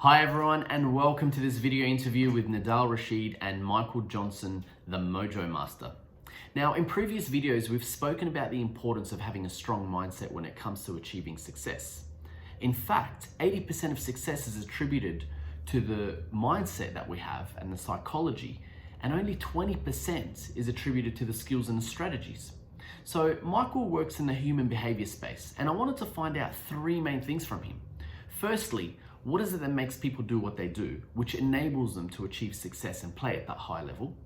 Hi everyone, and welcome to this video interview with Nidal Rasheed and Michael Johnson, the Mojo Master. Now, in previous videos, we've spoken about the importance of having a strong mindset when it comes to achieving success. In fact, 80% of success is attributed to the mindset that we have and the psychology, and only 20% is attributed to the skills and the strategies. So Michael works in the human behavior space, and I wanted to find out three main things from him. Firstly, what is it that makes people do what they do, which enables them to achieve success and play at that high level?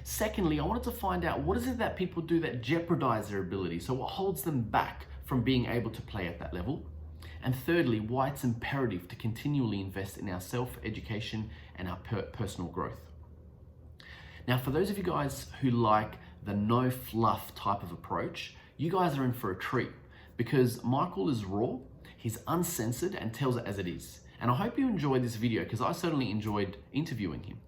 Secondly, I wanted to find out what is it that people do that jeopardize their ability, so what holds them back from being able to play at that level? And thirdly, why it's imperative to continually invest in our self-education and our personal growth. Now, for those of you guys who like the no fluff type of approach, you guys are in for a treat because Michael is raw, he's uncensored and tells it as it is. And I hope you enjoyed this video because I certainly enjoyed interviewing him.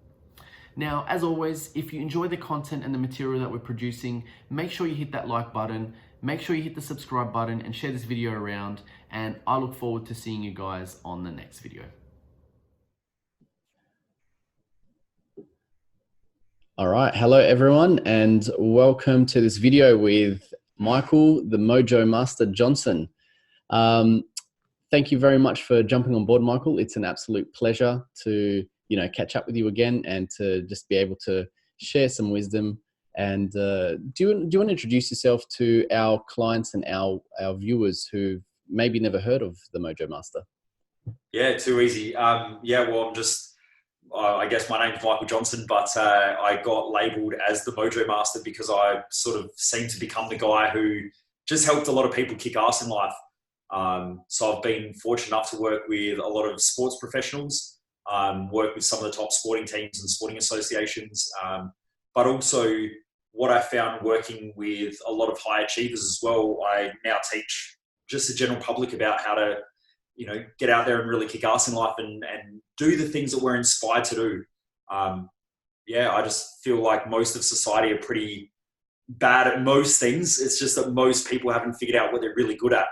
Now, as always, if you enjoy the content and the material that we're producing, make sure you hit that like button, make sure you hit the subscribe button and share this video around. And I look forward to seeing you guys on the next video. All right, hello everyone and welcome to this video with Michael, the Mojo Master Johnson. Thank you very much for jumping on board, Michael. It's an absolute pleasure to, catch up with you again and to just be able to share some wisdom. And do you want to introduce yourself to our clients and our viewers who maybe never heard of the Mojo Master? Yeah, too easy. Well, I guess my name's Michael Johnson, but I got labelled as the Mojo Master because I sort of seemed to become the guy who just helped a lot of people kick ass in life. So I've been fortunate enough to work with a lot of sports professionals, work with some of the top sporting teams and sporting associations, but also what I found working with a lot of high achievers as well. I now teach just the general public about how to, get out there and really kick ass in life and do the things that we're inspired to do. I just feel like most of society are pretty bad at most things. It's just that most people haven't figured out what they're really good at.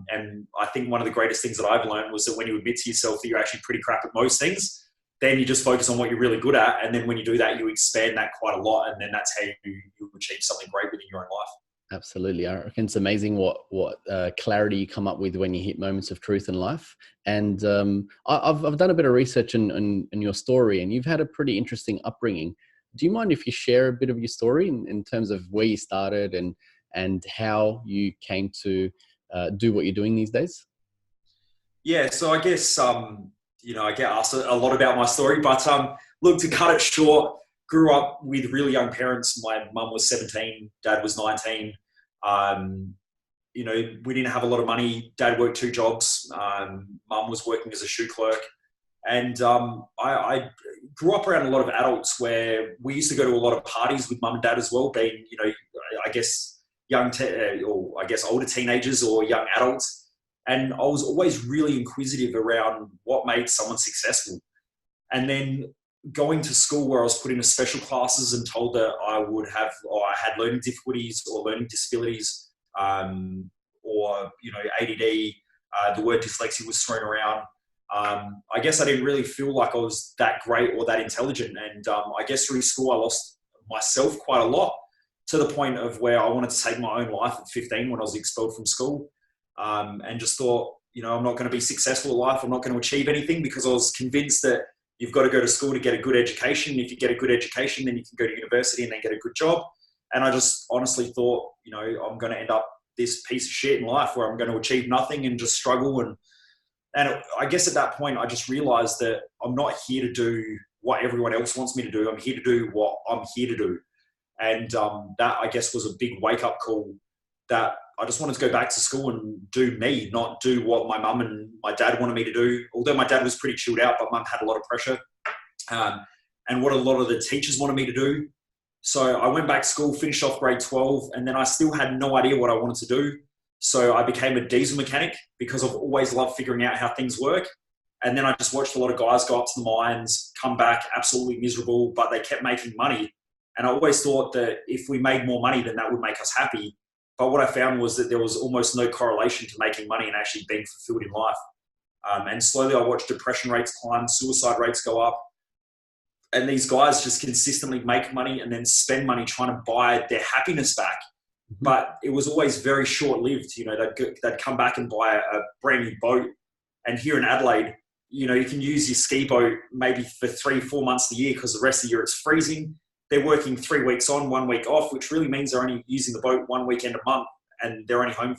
And I think one of the greatest things that I've learned was that when you admit to yourself that you're actually pretty crap at most things, then you just focus on what you're really good at. And then when you do that, you expand that quite a lot. And then that's how you achieve something great within your own life. Absolutely. I reckon it's amazing what clarity you come up with when you hit moments of truth in life. And I've done a bit of research in your story, and you've had a pretty interesting upbringing. Do you mind if you share a bit of your story in terms of where you started and how you came to do what you're doing these days? Yeah, so I guess, I get asked a lot about my story, but look, to cut it short, grew up with really young parents. My mum was 17, dad was 19. We didn't have a lot of money. Dad worked 2 jobs. Mum was working as a shoe clerk. And I grew up around a lot of adults where we used to go to a lot of parties with mum and dad as well, being, I guess, older teenagers or young adults. And I was always really inquisitive around what made someone successful. And then going to school where I was put into special classes and told that I had learning difficulties or learning disabilities, or ADD, the word dyslexia was thrown around. I guess I didn't really feel like I was that great or that intelligent. And I guess through school, I lost myself quite a lot, to the point of where I wanted to take my own life at 15 when I was expelled from school, and just thought, I'm not going to be successful in life. I'm not going to achieve anything, because I was convinced that you've got to go to school to get a good education. If you get a good education, then you can go to university and then get a good job. And I just honestly thought, I'm going to end up this piece of shit in life where I'm going to achieve nothing and just struggle. And I guess at that point, I just realized that I'm not here to do what everyone else wants me to do. I'm here to do what I'm here to do. And that, I guess, was a big wake-up call, that I just wanted to go back to school and do me, not do what my mum and my dad wanted me to do. Although my dad was pretty chilled out, but mum had a lot of pressure, and what a lot of the teachers wanted me to do. So I went back to school, finished off grade 12, and then I still had no idea what I wanted to do. So I became a diesel mechanic because I've always loved figuring out how things work. And then I just watched a lot of guys go up to the mines, come back absolutely miserable, but they kept making money. And I always thought that if we made more money, then that would make us happy. But what I found was that there was almost no correlation to making money and actually being fulfilled in life. And slowly I watched depression rates climb, suicide rates go up. And these guys just consistently make money and then spend money trying to buy their happiness back. But it was always very short-lived. You know, they'd come back and buy a brand new boat. And here in Adelaide, you know, you can use your ski boat maybe for 3-4 months a year because the rest of the year it's freezing. They're working 3 weeks on, 1 week off, which really means they're only using the boat 1 weekend a month, and they're only home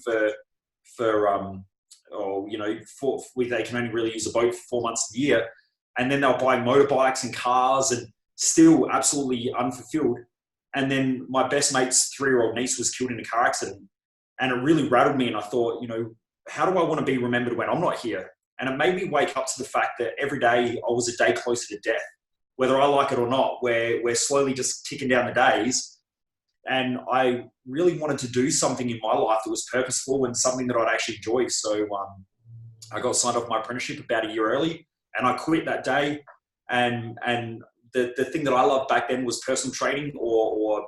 they can only really use a boat for 4 months a year. And then they'll buy motorbikes and cars and still absolutely unfulfilled. And then my best mate's 3-year-old niece was killed in a car accident. And it really rattled me. And I thought, you know, how do I want to be remembered when I'm not here? And it made me wake up to the fact that every day I was a day closer to death, whether I like it or not. We're slowly just ticking down the days. And I really wanted to do something in my life that was purposeful and something that I'd actually enjoy. So I got signed off my apprenticeship about a year early, and I quit that day. And the thing that I loved back then was personal training or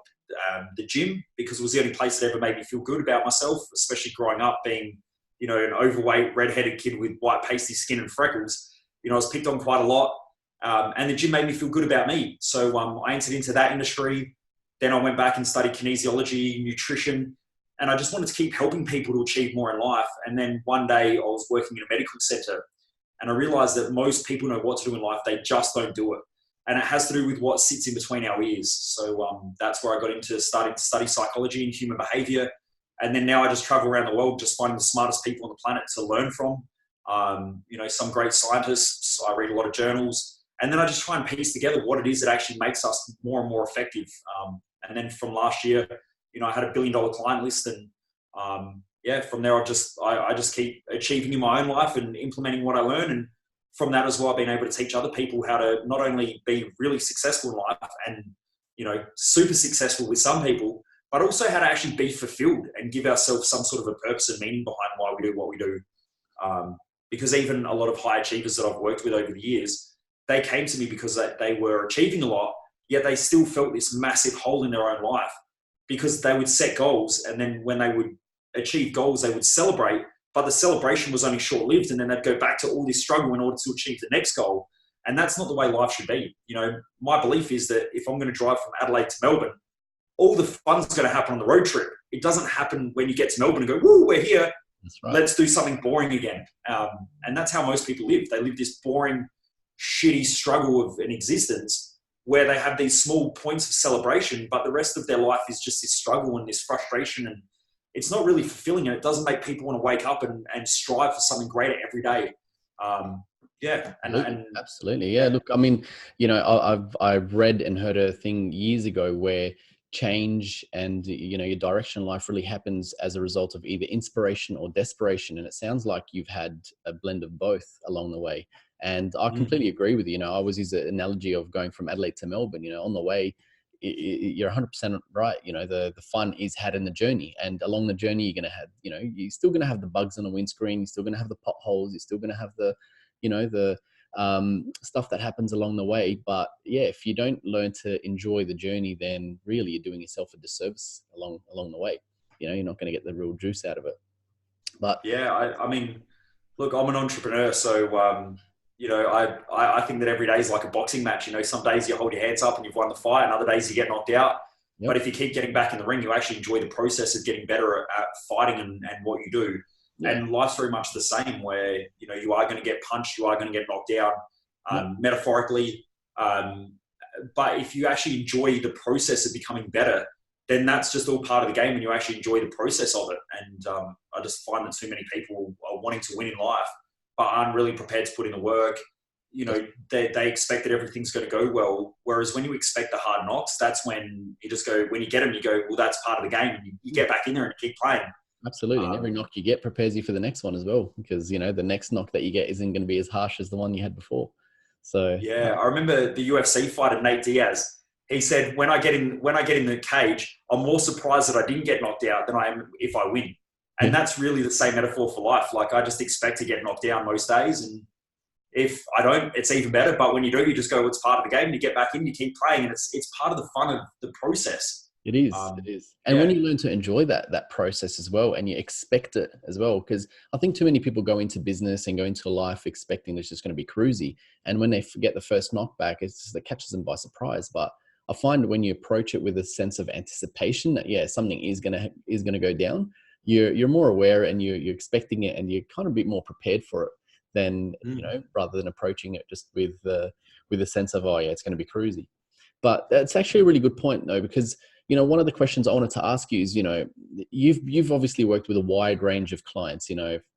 the gym, because it was the only place that ever made me feel good about myself, especially growing up being, you know, an overweight, redheaded kid with white pasty skin and freckles. You know, I was picked on quite a lot. And the gym made me feel good about me. So I entered into that industry. Then I went back and studied kinesiology, nutrition, and I just wanted to keep helping people to achieve more in life. And then one day I was working in a medical center, and I realized that most people know what to do in life. They just don't do it. And it has to do with what sits in between our ears. So that's where I got into starting to study psychology and human behavior. And then now I just travel around the world, just finding the smartest people on the planet to learn from. You know, some great scientists. I read a lot of journals. And then I just try and piece together what it is that actually makes us more and more effective. And then from last year, you know, I had a $1 billion client list, and from there I just keep achieving in my own life and implementing what I learn. And from that as well, I've been able to teach other people how to not only be really successful in life and, you know, super successful with some people, but also how to actually be fulfilled and give ourselves some sort of a purpose and meaning behind why we do what we do. Because even a lot of high achievers that I've worked with over the years, they came to me because they were achieving a lot, yet they still felt this massive hole in their own life, because they would set goals, and then when they would achieve goals, they would celebrate, but the celebration was only short-lived, and then they'd go back to all this struggle in order to achieve the next goal. And that's not the way life should be. You know, my belief is that if I'm going to drive from Adelaide to Melbourne, all the fun's going to happen on the road trip. It doesn't happen when you get to Melbourne and go, woo, we're here. That's right. Let's do something boring again. And that's how most people live. They live this boring, shitty struggle of an existence where they have these small points of celebration, but the rest of their life is just this struggle and this frustration, and it's not really fulfilling, and it doesn't make people want to wake up and strive for something greater every day. Absolutely. Yeah. Look, I mean, you know, I've read and heard a thing years ago where change and, you know, your direction in life really happens as a result of either inspiration or desperation. And it sounds like you've had a blend of both along the way. And I completely agree with you. You know, I always use the analogy of going from Adelaide to Melbourne. You know, on the way, you're 100% right. You know, the fun is had in the journey, and along the journey, you're going to have, you know, you're still going to have the bugs on the windscreen. You're still going to have the potholes. You're still going to have the, you know, the stuff that happens along the way. But yeah, if you don't learn to enjoy the journey, then really you're doing yourself a disservice along the way. You know, you're not going to get the real juice out of it. But yeah, I mean, look, I'm an entrepreneur, so you know, I think that every day is like a boxing match. You know, some days you hold your hands up and you've won the fight, and other days you get knocked out. Yep. But if you keep getting back in the ring, you actually enjoy the process of getting better at fighting and what you do. Yeah. And life's very much the same, where, you know, you are going to get punched, you are going to get knocked down, metaphorically. But if you actually enjoy the process of becoming better, then that's just all part of the game, and you actually enjoy the process of it. And I just find that too many people are wanting to win in life, but aren't really prepared to put in the work. You know, they expect that everything's going to go well. Whereas when you expect the hard knocks, that's when you just go, when you get them, you go, well, that's part of the game. And you get back in there and keep playing. Absolutely. And every knock you get prepares you for the next one as well, because, you know, the next knock that you get isn't going to be as harsh as the one you had before. So yeah, I remember the UFC fighter, Nate Diaz. He said, when I get in the cage, I'm more surprised that I didn't get knocked out than I am if I win. And that's really the same metaphor for life. Like, I just expect to get knocked down most days. And if I don't, it's even better. But when you do, you just go, well, it's part of the game. You get back in, you keep playing. And it's part of the fun of the process. It is. Um, It is. And when yeah. you learn to enjoy that process as well, and you expect it as well, because I think too many people go into business and go into life expecting it's just going to be cruisy. And when they get the first knockback, it's just, it catches them by surprise. But I find when you approach it with a sense of anticipation that, yeah, something is gonna go down, you're more aware, and you're expecting it, and you're kind of a bit more prepared for it than, Mm. rather than approaching it just with a sense of, oh yeah, it's going to be cruisy. But that's actually a really good point, though, because one of the questions I wanted to ask you is, you've obviously worked with a wide range of clients,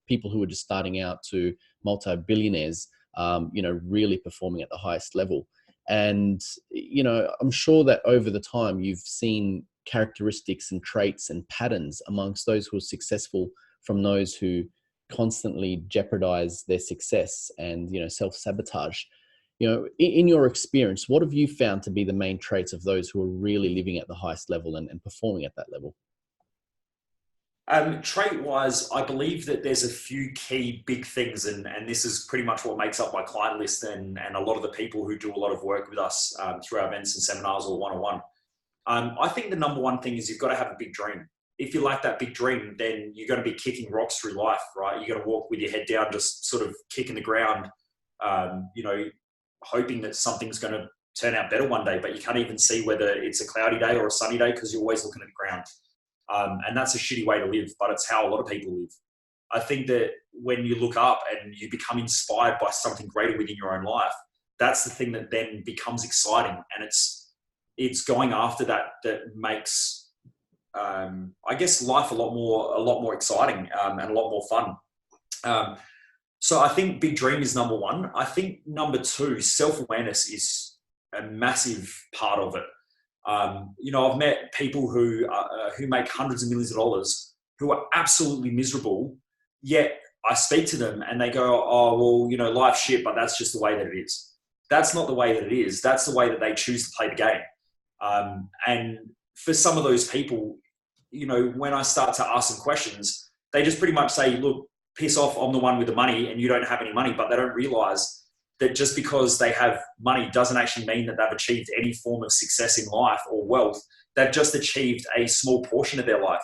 people who are just starting out to multi-billionaires, really performing at the highest level. And, I'm sure that over the time you've seen characteristics and traits and patterns amongst those who are successful from those who constantly jeopardize their success and, self-sabotage. In your experience, what have you found to be the main traits of those who are really living at the highest level and performing at that level? Trait-wise, I believe that there's a few key big things, and this is pretty much what makes up my client list and a lot of the people who do a lot of work with us through our events and seminars or one-on-one. I think the number one thing is you've got to have a big dream. If you like that big dream, then you're going to be kicking rocks through life, right? You're going to walk with your head down, just sort of kicking the ground, hoping that something's going to turn out better one day, but you can't even see whether it's a cloudy day or a sunny day because you're always looking at the ground. And that's a shitty way to live, but it's how a lot of people live. I think that when you look up and you become inspired by something greater within your own life, that's the thing that then becomes exciting. And it's going after that makes, I guess, life a lot more exciting and a lot more fun. So I think big dream is number one. I think number two, self-awareness is a massive part of it. I've met people who make hundreds of millions of dollars who are absolutely miserable, yet I speak to them and they go, oh, well, life's shit, but that's just the way that it is. That's not the way that it is. That's the way that they choose to play the game. And for some of those people, when I start to ask them questions, they just pretty much say, look, piss off, I'm the one with the money and you don't have any money, but they don't realize that just because they have money doesn't actually mean that they've achieved any form of success in life or wealth. They've just achieved a small portion of their life.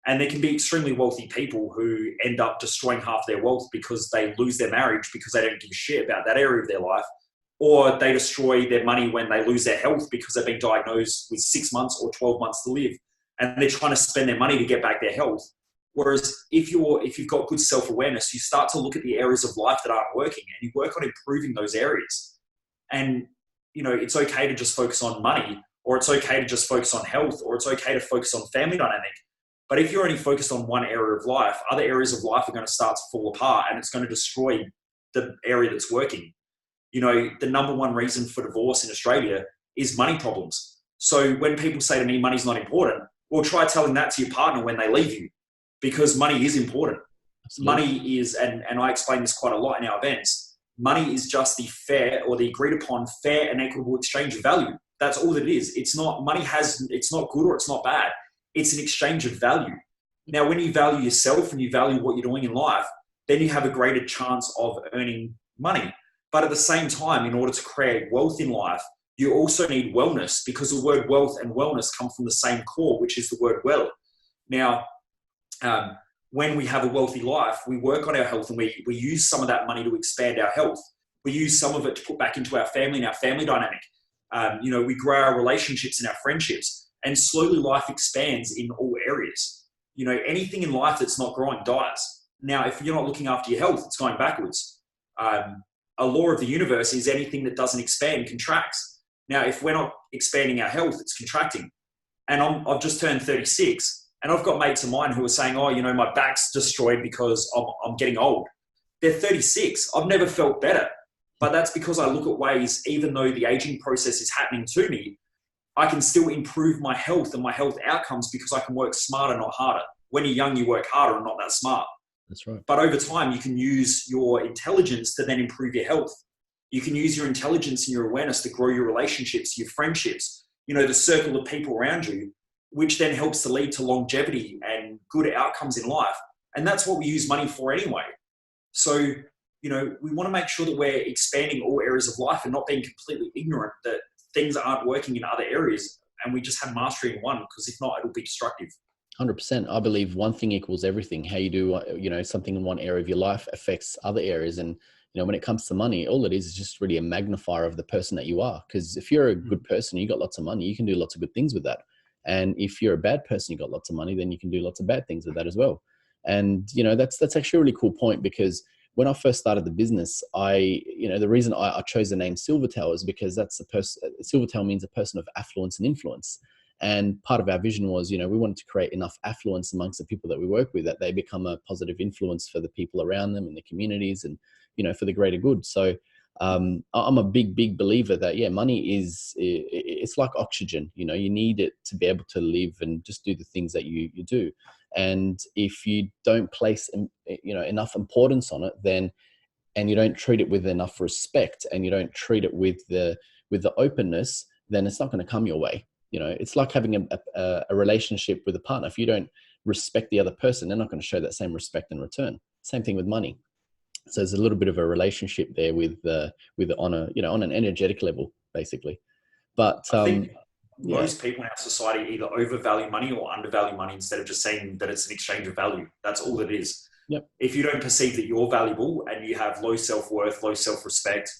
And there can be extremely wealthy people who end up destroying half their wealth because they lose their marriage because they don't give a shit about that area of their life. Or they destroy their money when they lose their health because they've been diagnosed with 6 months or 12 months to live. And they're trying to spend their money to get back their health. Whereas if you've got good self-awareness, you start to look at the areas of life that aren't working and you work on improving those areas. And, it's okay to just focus on money, or it's okay to just focus on health, or it's okay to focus on family dynamic. But if you're only focused on one area of life, other areas of life are going to start to fall apart and it's going to destroy the area that's working. The number one reason for divorce in Australia is money problems. So when people say to me, money's not important, well, try telling that to your partner when they leave you. Because money is important. Absolutely. Money is, and I explain this quite a lot in our events, money is just the fair or the agreed upon fair and equitable exchange of value. That's all that it is. It's not good or it's not bad. It's an exchange of value. Now, when you value yourself and you value what you're doing in life, then you have a greater chance of earning money. But at the same time, in order to create wealth in life, you also need wellness, because the word wealth and wellness come from the same core, which is the word well. Now, when we have a wealthy life, we work on our health and we use some of that money to expand our health. We use some of it to put back into our family and our family dynamic. We grow our relationships and our friendships, and slowly life expands in all areas. Anything in life that's not growing dies. Now, if you're not looking after your health, it's going backwards. A law of the universe is anything that doesn't expand contracts. Now, if we're not expanding our health, it's contracting. And I've just turned 36. And I've got mates of mine who are saying, oh, my back's destroyed because I'm getting old. They're 36. I've never felt better. But that's because I look at ways, even though the aging process is happening to me, I can still improve my health and my health outcomes because I can work smarter, not harder. When you're young, you work harder and not that smart. That's right. But over time, you can use your intelligence to then improve your health. You can use your intelligence and your awareness to grow your relationships, your friendships, the circle of people around you, which then helps to lead to longevity and good outcomes in life. And that's what we use money for anyway. So, we want to make sure that we're expanding all areas of life and not being completely ignorant that things aren't working in other areas. and we just have mastery in one, because if not, it'll be destructive. 100%. I believe one thing equals everything. How you do, something in one area of your life affects other areas. And, when it comes to money, all it is just really a magnifier of the person that you are. Because if you're a good person, you got lots of money, you can do lots of good things with that. And if you're a bad person, you got lots of money, then you can do lots of bad things with that as well. And, that's actually a really cool point, because when I first started the business, the reason I chose the name Silvertail is because that's Silvertail means a person of affluence and influence. And part of our vision was, we wanted to create enough affluence amongst the people that we work with that they become a positive influence for the people around them and the communities and, for the greater good. So I'm a big believer that, money it's like oxygen. You need it to be able to live and just do the things that you do. And if you don't place, enough importance on it, then, and you don't treat it with enough respect, and you don't treat it with the openness, then it's not going to come your way. It's like having a relationship with a partner. If you don't respect the other person, they're not going to show that same respect in return. Same thing with money. So there's a little bit of a relationship there with on an energetic level, basically. But I think most people in our society either overvalue money or undervalue money, instead of just saying that it's an exchange of value. That's all it is. Yep. If you don't perceive that you're valuable and you have low self-worth, low self-respect,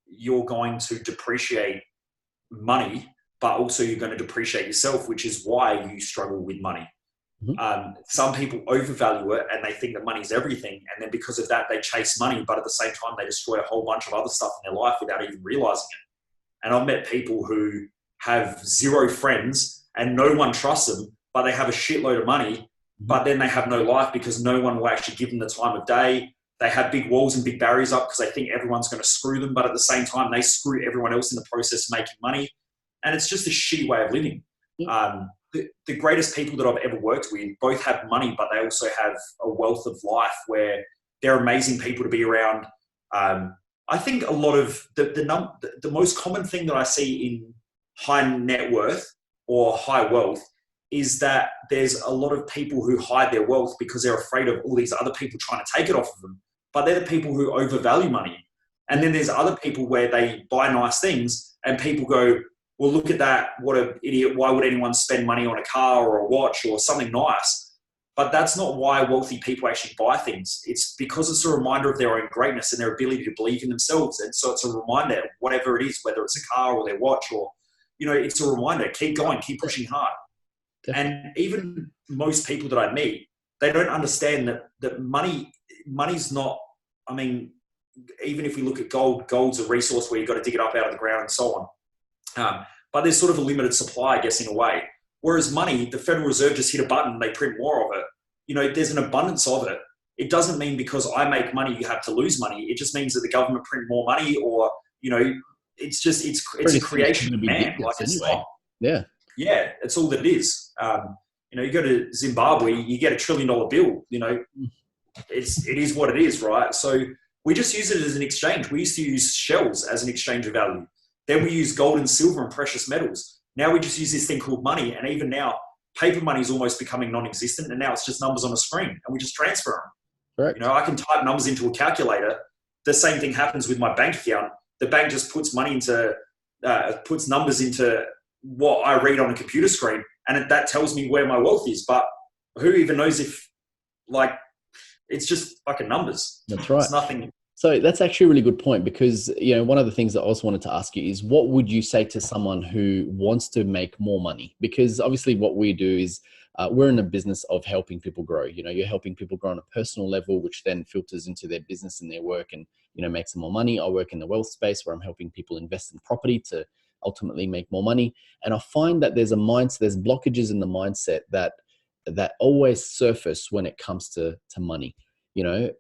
you're going to depreciate money, but also you're going to depreciate yourself, which is why you struggle with money. Mm-hmm. Some people overvalue it and they think that money's everything. And then because of that, they chase money, but at the same time, they destroy a whole bunch of other stuff in their life without even realizing it. And I've met people who have zero friends and no one trusts them, but they have a shitload of money, but then they have no life because no one will actually give them the time of day. They have big walls and big barriers up because they think everyone's going to screw them, but at the same time, they screw everyone else in the process of making money. And it's just a shitty way of living. The greatest people that I've ever worked with both have money, but they also have a wealth of life where they're amazing people to be around. I think a lot of the most common thing that I see in high net worth or high wealth is that there's a lot of people who hide their wealth because they're afraid of all these other people trying to take it off of them. But they're the people who overvalue money. And then there's other people where they buy nice things and people go, well, look at that. What an idiot. Why would anyone spend money on a car or a watch or something nice? But that's not why wealthy people actually buy things. It's because it's a reminder of their own greatness and their ability to believe in themselves. And so it's a reminder, whatever it is, whether it's a car or their watch or, it's a reminder, keep going, keep pushing hard. Definitely. And even most people that I meet, they don't understand that money's not, even if we look at gold's a resource where you've got to dig it up out of the ground and so on. But there's sort of a limited supply, I guess, in a way. Whereas money, the Federal Reserve just hit a button, they print more of it. There's an abundance of it. It doesn't mean because I make money, you have to lose money. It just means that the government print more money or, it's a creation of man. Like it's anyway. not. Yeah. Yeah, it's all that it is. You go to Zimbabwe, you get $1 trillion bill, it is what it is, right? So we just use it as an exchange. We used to use shells as an exchange of value. Then we use gold and silver and precious metals. Now we just use this thing called money. And even now, paper money is almost becoming non-existent. And now it's just numbers on a screen and we just transfer them. Correct. I can type numbers into a calculator. The same thing happens with my bank account. The bank just puts puts numbers into what I read on a computer screen. And that tells me where my wealth is. But who even knows if, it's just fucking numbers. That's right. It's nothing. So that's actually a really good point because, one of the things that I also wanted to ask you is what would you say to someone who wants to make more money? Because obviously what we do is we're in a business of helping people grow. You're helping people grow on a personal level, which then filters into their business and their work and, makes them more money. I work in the wealth space where I'm helping people invest in property to ultimately make more money. And I find that there's blockages in the mindset that always surface when it comes to money.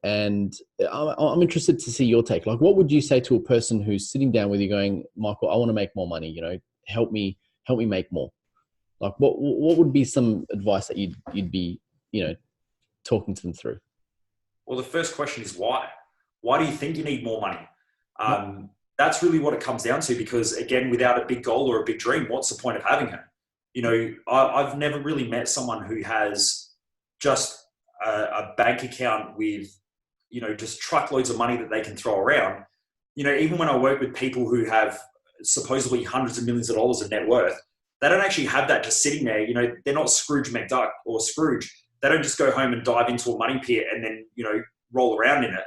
And I'm interested to see your take. Like, what would you say to a person who's sitting down with you going, Michael, I want to make more money, help me make more. Like, what would be some advice that you'd be, talking to them through? Well, the first question is why? Why do you think you need more money? That's really what it comes down to, because again, without a big goal or a big dream, what's the point of having it? I've never really met someone who has just a bank account with, just truckloads of money that they can throw around. Even when I work with people who have supposedly hundreds of millions of dollars of net worth, they don't actually have that just sitting there. You know, they're not Scrooge McDuck or Scrooge. They don't just go home and dive into a money pit and then, you know, roll around in it.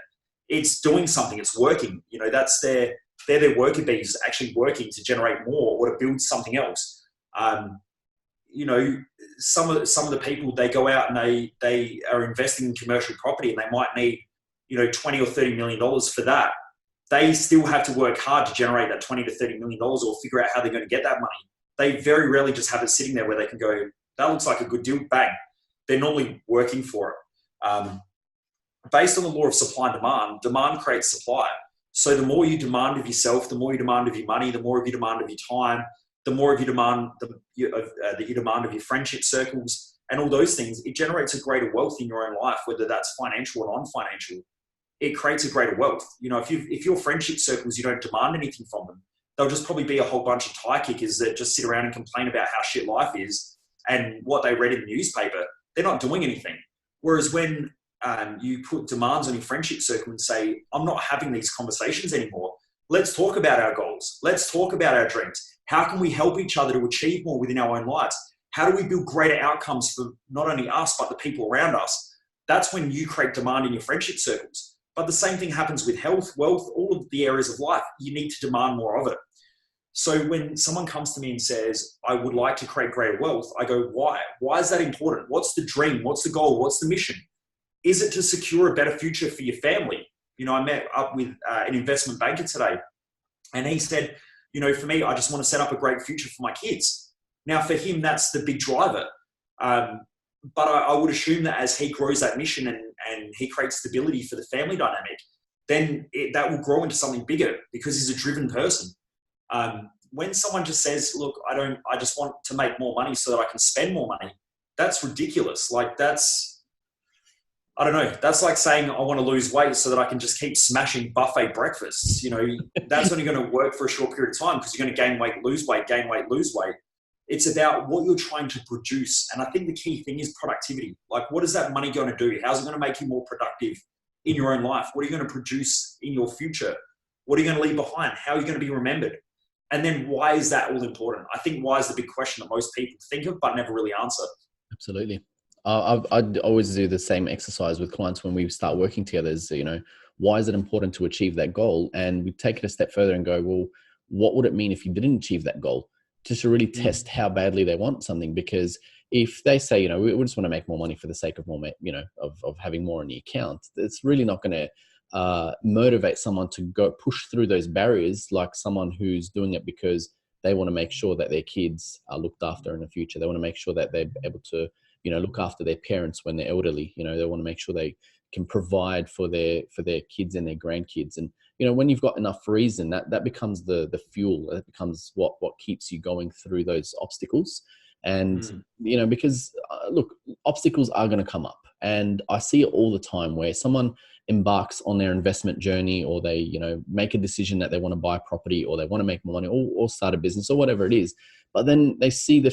It's doing something. It's working. You know, they're their worker bees actually working to generate more or to build something else. You know, some of the people, they go out and they are investing in commercial property, and they might need, you know, $20 or $30 million for that. They still have to work hard to generate that $20 to $30 million or figure out how they're going to get that money. They very rarely just have it sitting there where they can go, that looks like a good deal, bang. They're normally working for it. Based on the law of supply and demand creates supply. So the more you demand of yourself, the more you demand of your money, the more of you demand of your time, the more of you demand that you demand of your friendship circles and all those things, it generates a greater wealth in your own life, whether that's financial or non-financial. It creates a greater wealth. You know, if your friendship circles, you don't demand anything from them, they'll just probably be a whole bunch of tie kickers that just sit around and complain about how shit life is and what they read in the newspaper. They're not doing anything. Whereas when you put demands on your friendship circle and say, I'm not having these conversations anymore. Let's talk about our goals. Let's talk about our dreams. How can we help each other to achieve more within our own lives? How do we build greater outcomes for not only us, but the people around us? That's when you create demand in your friendship circles. But the same thing happens with health, wealth, all of the areas of life. You need to demand more of it. So when someone comes to me and says, I would like to create greater wealth, I go, why? Why is that important? What's the dream? What's the goal? What's the mission? Is it to secure a better future for your family? You know, I met up with an investment banker today, and he said, you know, for me, I just want to set up a great future for my kids. Now, for him, that's the big driver. But I would assume that as he grows that mission and he creates stability for the family dynamic, then that will grow into something bigger because he's a driven person. When someone just says, look, I just want to make more money so that I can spend more money, that's ridiculous. Like I don't know. That's like saying I want to lose weight so that I can just keep smashing buffet breakfasts. You know, that's only going to work for a short period of time because you're going to gain weight, lose weight, gain weight, lose weight. It's about what you're trying to produce. And I think the key thing is productivity. Like, what is that money going to do? How's it going to make you more productive in your own life? What are you going to produce in your future? What are you going to leave behind? How are you going to be remembered? And then why is that all important? I think why is the big question that most people think of but never really answer. Absolutely. I'd always do the same exercise with clients when we start working together is, you know, why is it important to achieve that goal? And we take it a step further and go, well, what would it mean if you didn't achieve that goal? Just to really test how badly they want something. Because if they say, you know, we just want to make more money for the sake of more, you know, of having more in the account, it's really not going to motivate someone to go push through those barriers like someone who's doing it because they want to make sure that their kids are looked after in the future. They want to make sure that they're able to, you know, look after their parents when they're elderly. You know, they want to make sure they can provide for their kids and their grandkids. And, you know, when you've got enough reason, that becomes the fuel. That becomes what keeps you going through those obstacles. And, you know, because look, obstacles are going to come up. And I see it all the time where someone embarks on their investment journey, or they, you know, make a decision that they want to buy property, or they want to make more money, or start a business, or whatever it is. But then they see the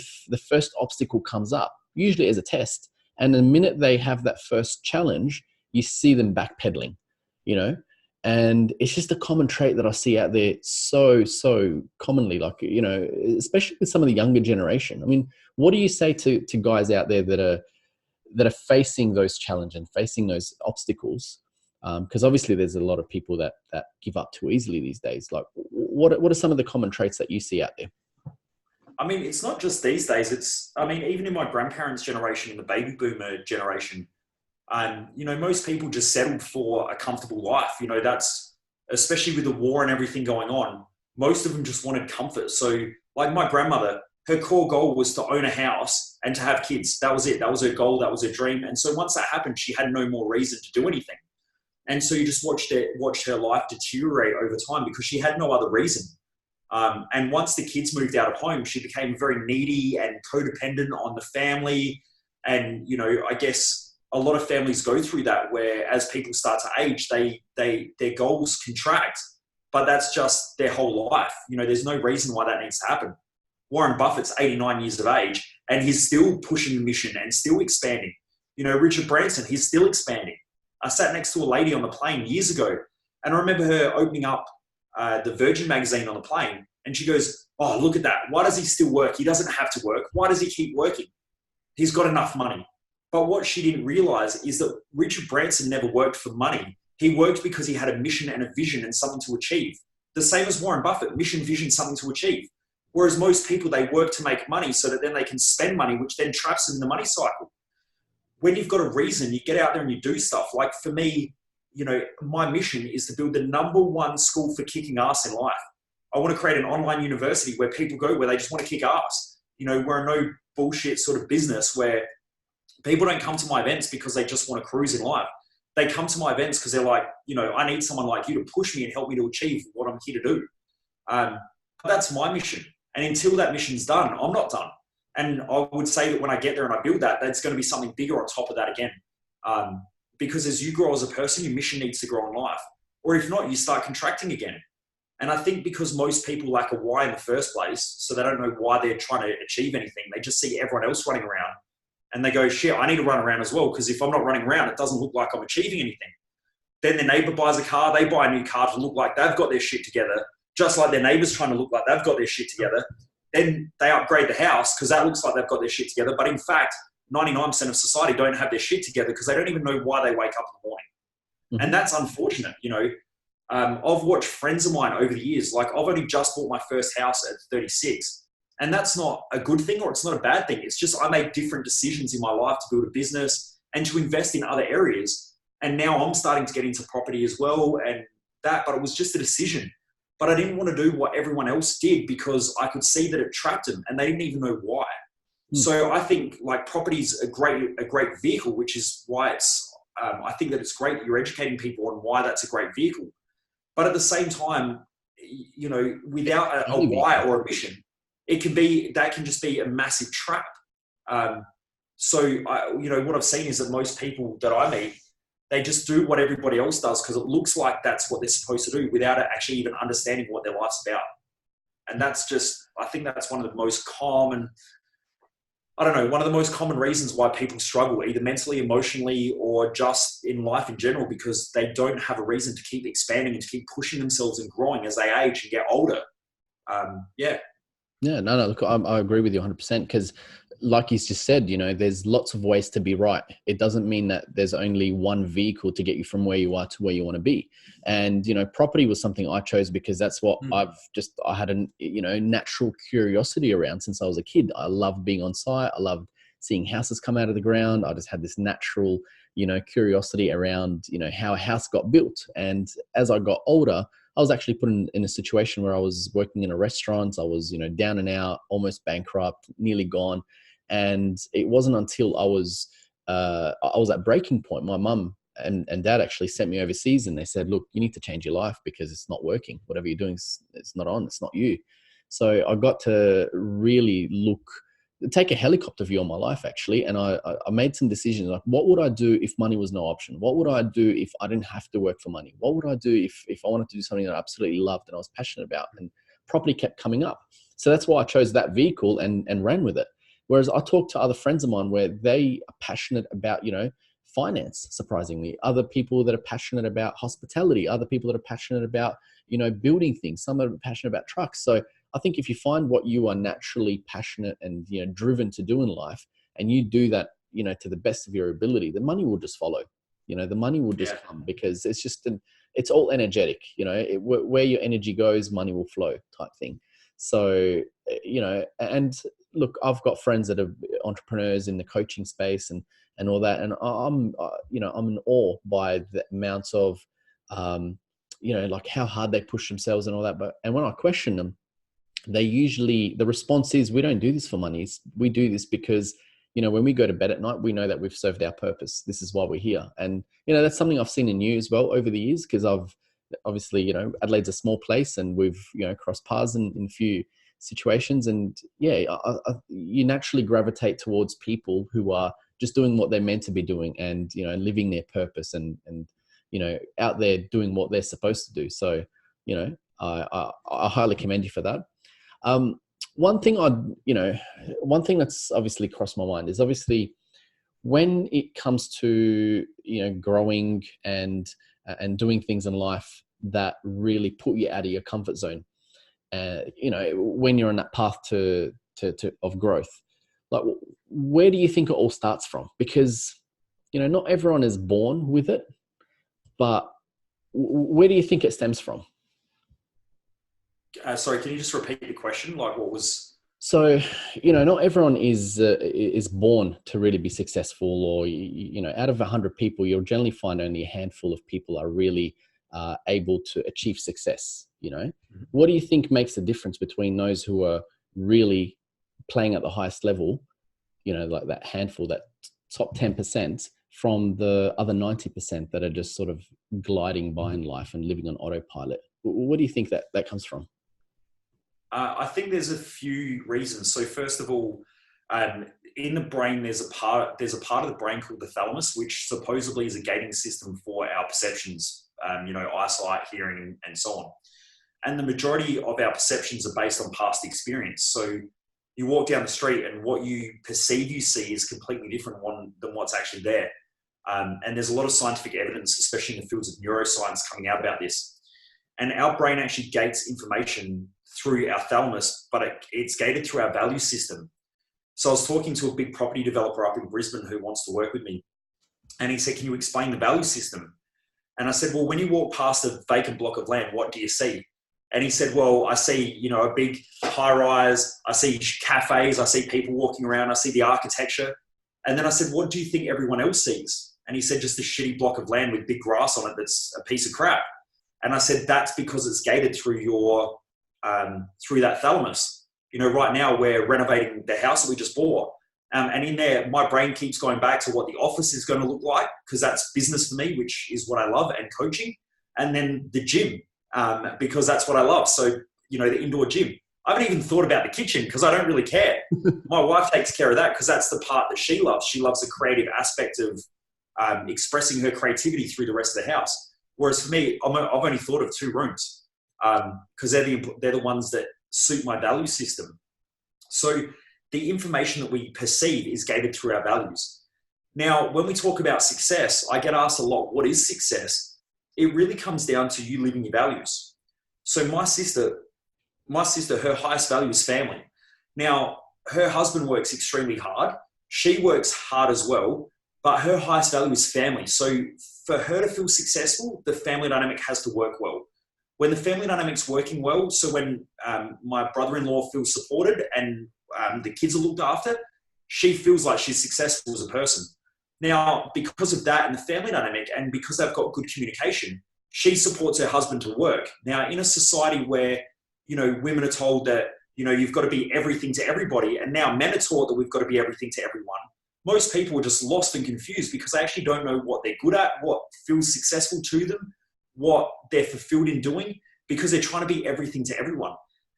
first obstacle comes up, usually as a test. And the minute they have that first challenge, you see them backpedaling, you know. And it's just a common trait that I see out there so commonly, like, you know, especially with some of the younger generation. I mean, what do you say to guys out there that are facing those challenges and facing those obstacles? Because obviously there's a lot of people that give up too easily these days. Like, what are some of the common traits that you see out there? I mean, it's not just these days. Even in my grandparents' generation, in the baby boomer generation, you know, most people just settled for a comfortable life. You know, that's, especially with the war and everything going on, most of them just wanted comfort. So like my grandmother, her core goal was to own a house and to have kids. That was it. That was her goal. That was her dream. And so once that happened, she had no more reason to do anything. And so you just watched her life deteriorate over time because she had no other reason. And once the kids moved out of home, she became very needy and codependent on the family. And, you know, I guess a lot of families go through that, where as people start to age, their goals contract, but that's just their whole life. You know, there's no reason why that needs to happen. Warren Buffett's 89 years of age and he's still pushing the mission and still expanding. You know, Richard Branson, he's still expanding. I sat next to a lady on the plane years ago, and I remember her opening up the Virgin magazine on the plane, And she goes, oh, look at that. Why does he still work? He doesn't have to work. Why does he keep working? He's got enough money. But what she didn't realize is that Richard Branson never worked for money. He worked because he had a mission and a vision and something to achieve. The same as Warren Buffett, mission, vision, something to achieve. Whereas most people, they work to make money so that then they can spend money, which then traps them in the money cycle. When you've got a reason, you get out there and you do stuff. Like for me, you know, my mission is to build the #1 school for kicking ass in life. I want to create an online university where people go, where they just want to kick ass. You know, we're a no bullshit sort of business where people don't come to my events because they just want to cruise in life. They come to my events because they're like, you know, I need someone like you to push me and help me to achieve what I'm here to do. That's my mission. And until that mission's done, I'm not done. And I would say that when I get there and I build that, that's going to be something bigger on top of that again. Because as you grow as a person, your mission needs to grow in life. Or if not, you start contracting again. And I think because most people lack a why in the first place, so they don't know why they're trying to achieve anything. They just see everyone else running around and they go, shit, I need to run around as well. Because if I'm not running around, it doesn't look like I'm achieving anything. Then their neighbor buys a car, they buy a new car to look like they've got their shit together, just like their neighbor's trying to look like they've got their shit together. Then they upgrade the house because that looks like they've got their shit together. But in fact, 99% of society don't have their shit together because they don't even know why they wake up in the morning. Mm-hmm. And that's unfortunate, you know. I've watched friends of mine over the years, like I've only just bought my first house at 36. And that's not a good thing or it's not a bad thing. It's just I made different decisions in my life to build a business and to invest in other areas. And now I'm starting to get into property as well and that, but it was just a decision. But I didn't want to do what everyone else did because I could see that it trapped them and they didn't even know why. So I think like property is a great vehicle, which is why it's, I think that it's great that you're educating people on why that's a great vehicle. But at the same time, you know, without a why or a mission, that can just be a massive trap. You know, what I've seen is that most people that I meet, they just do what everybody else does because it looks like that's what they're supposed to do without actually even understanding what their life's about. And that's just, I think that's one of the most common, one of the most common reasons why people struggle, either mentally, emotionally, or just in life in general, because they don't have a reason to keep expanding and to keep pushing themselves and growing as they age and get older. Yeah, no, look, I agree with you 100% because like he's just said, you know, there's lots of ways to be right. It doesn't mean that there's only one vehicle to get you from where you are to where you want to be. And, you know, property was something I chose because that's what I had a, you know, natural curiosity around since I was a kid. I loved being on site. I loved seeing houses come out of the ground. I just had this natural, you know, curiosity around, you know, how a house got built. And as I got older, I was actually put in a situation where I was working in a restaurant. I was, you know, down and out, almost bankrupt, nearly gone. And it wasn't until I was at breaking point. My mum and dad actually sent me overseas and they said, look, you need to change your life because it's not working. Whatever you're doing, it's not on, it's not you. So I got to really take a helicopter view on my life actually. And I made some decisions like, what would I do if money was no option? What would I do if I didn't have to work for money? What would I do if I wanted to do something that I absolutely loved and I was passionate about? And property kept coming up. So that's why I chose that vehicle and ran with it. Whereas I talk to other friends of mine where they are passionate about, you know, finance, surprisingly, other people that are passionate about hospitality, other people that are passionate about, you know, building things, some are passionate about trucks. So I think if you find what you are naturally passionate and, you know, driven to do in life and you do that, you know, to the best of your ability, the money will just follow, you know, the money will just come because it's just, it's all energetic, you know, where your energy goes, money will flow type thing. So, you know, and look, I've got friends that are entrepreneurs in the coaching space and all that. And I'm in awe by the amounts of, you know, like how hard they push themselves and all that. And when I question them, the response is, we don't do this for money. We do this because, you know, when we go to bed at night, we know that we've served our purpose. This is why we're here. And, you know, that's something I've seen in you as well over the years, because I've obviously, you know, Adelaide's a small place and we've, you know, crossed paths in a few situations. And yeah, you naturally gravitate towards people who are just doing what they're meant to be doing and, you know, living their purpose and, you know, out there doing what they're supposed to do. So, you know, I highly commend you for that. One thing that's obviously crossed my mind is obviously when it comes to, you know, growing and doing things in life that really put you out of your comfort zone. when you're on that path of growth. Like, where do you think it all starts from? Because, not everyone is born with it, but where do you think it stems from? Sorry, can you just repeat the question? Like, what was? So, not everyone is born to really be successful, or, out of 100 people, you'll generally find only a handful of people are really able to achieve success. What do you think makes the difference between those who are really playing at the highest level, like that handful, that top 10%, from the other 90% that are just sort of gliding by in life and living on autopilot? What do you think that comes from? I think there's a few reasons. So first of all, in the brain, there's a part of the brain called the thalamus, which supposedly is a gating system for our perceptions, eyesight, hearing, and so on. And the majority of our perceptions are based on past experience. So you walk down the street and what you perceive you see is completely different than what's actually there. And there's a lot of scientific evidence, especially in the fields of neuroscience, coming out about this. And our brain actually gates information through our thalamus, but it's gated through our value system. So I was talking to a big property developer up in Brisbane who wants to work with me. And he said, can you explain the value system? And I said, well, when you walk past a vacant block of land, what do you see? And he said, well, I see, a big high rise. I see cafes. I see people walking around. I see the architecture. And then I said, what do you think everyone else sees? And he said, just a shitty block of land with big grass on it that's a piece of crap. And I said, that's because it's gated through through that thalamus. Right now we're renovating the house that we just bought. And in there, my brain keeps going back to what the office is going to look like, because that's business for me, which is what I love, and coaching. And then the gym, because that's what I love. So, the indoor gym. I haven't even thought about the kitchen because I don't really care. My wife takes care of that because that's the part that she loves. She loves the creative aspect of expressing her creativity through the rest of the house. Whereas for me, I've only thought of 2 rooms because they're the ones that suit my value system. So the information that we perceive is gated through our values. Now, when we talk about success, I get asked a lot, what is success? It really comes down to you living your values. So my sister, her highest value is family. Now, her husband works extremely hard. She works hard as well, but her highest value is family. So for her to feel successful, the family dynamic has to work well. When the family dynamic's working well, so when my brother-in-law feels supported and the kids are looked after, she feels like she's successful as a person. Now, because of that and the family dynamic, and because they've got good communication, she supports her husband to work. Now, in a society where, women are told that, you've got to be everything to everybody, and now men are taught that we've got to be everything to everyone, most people are just lost and confused because they actually don't know what they're good at, what feels successful to them, what they're fulfilled in doing, because they're trying to be everything to everyone.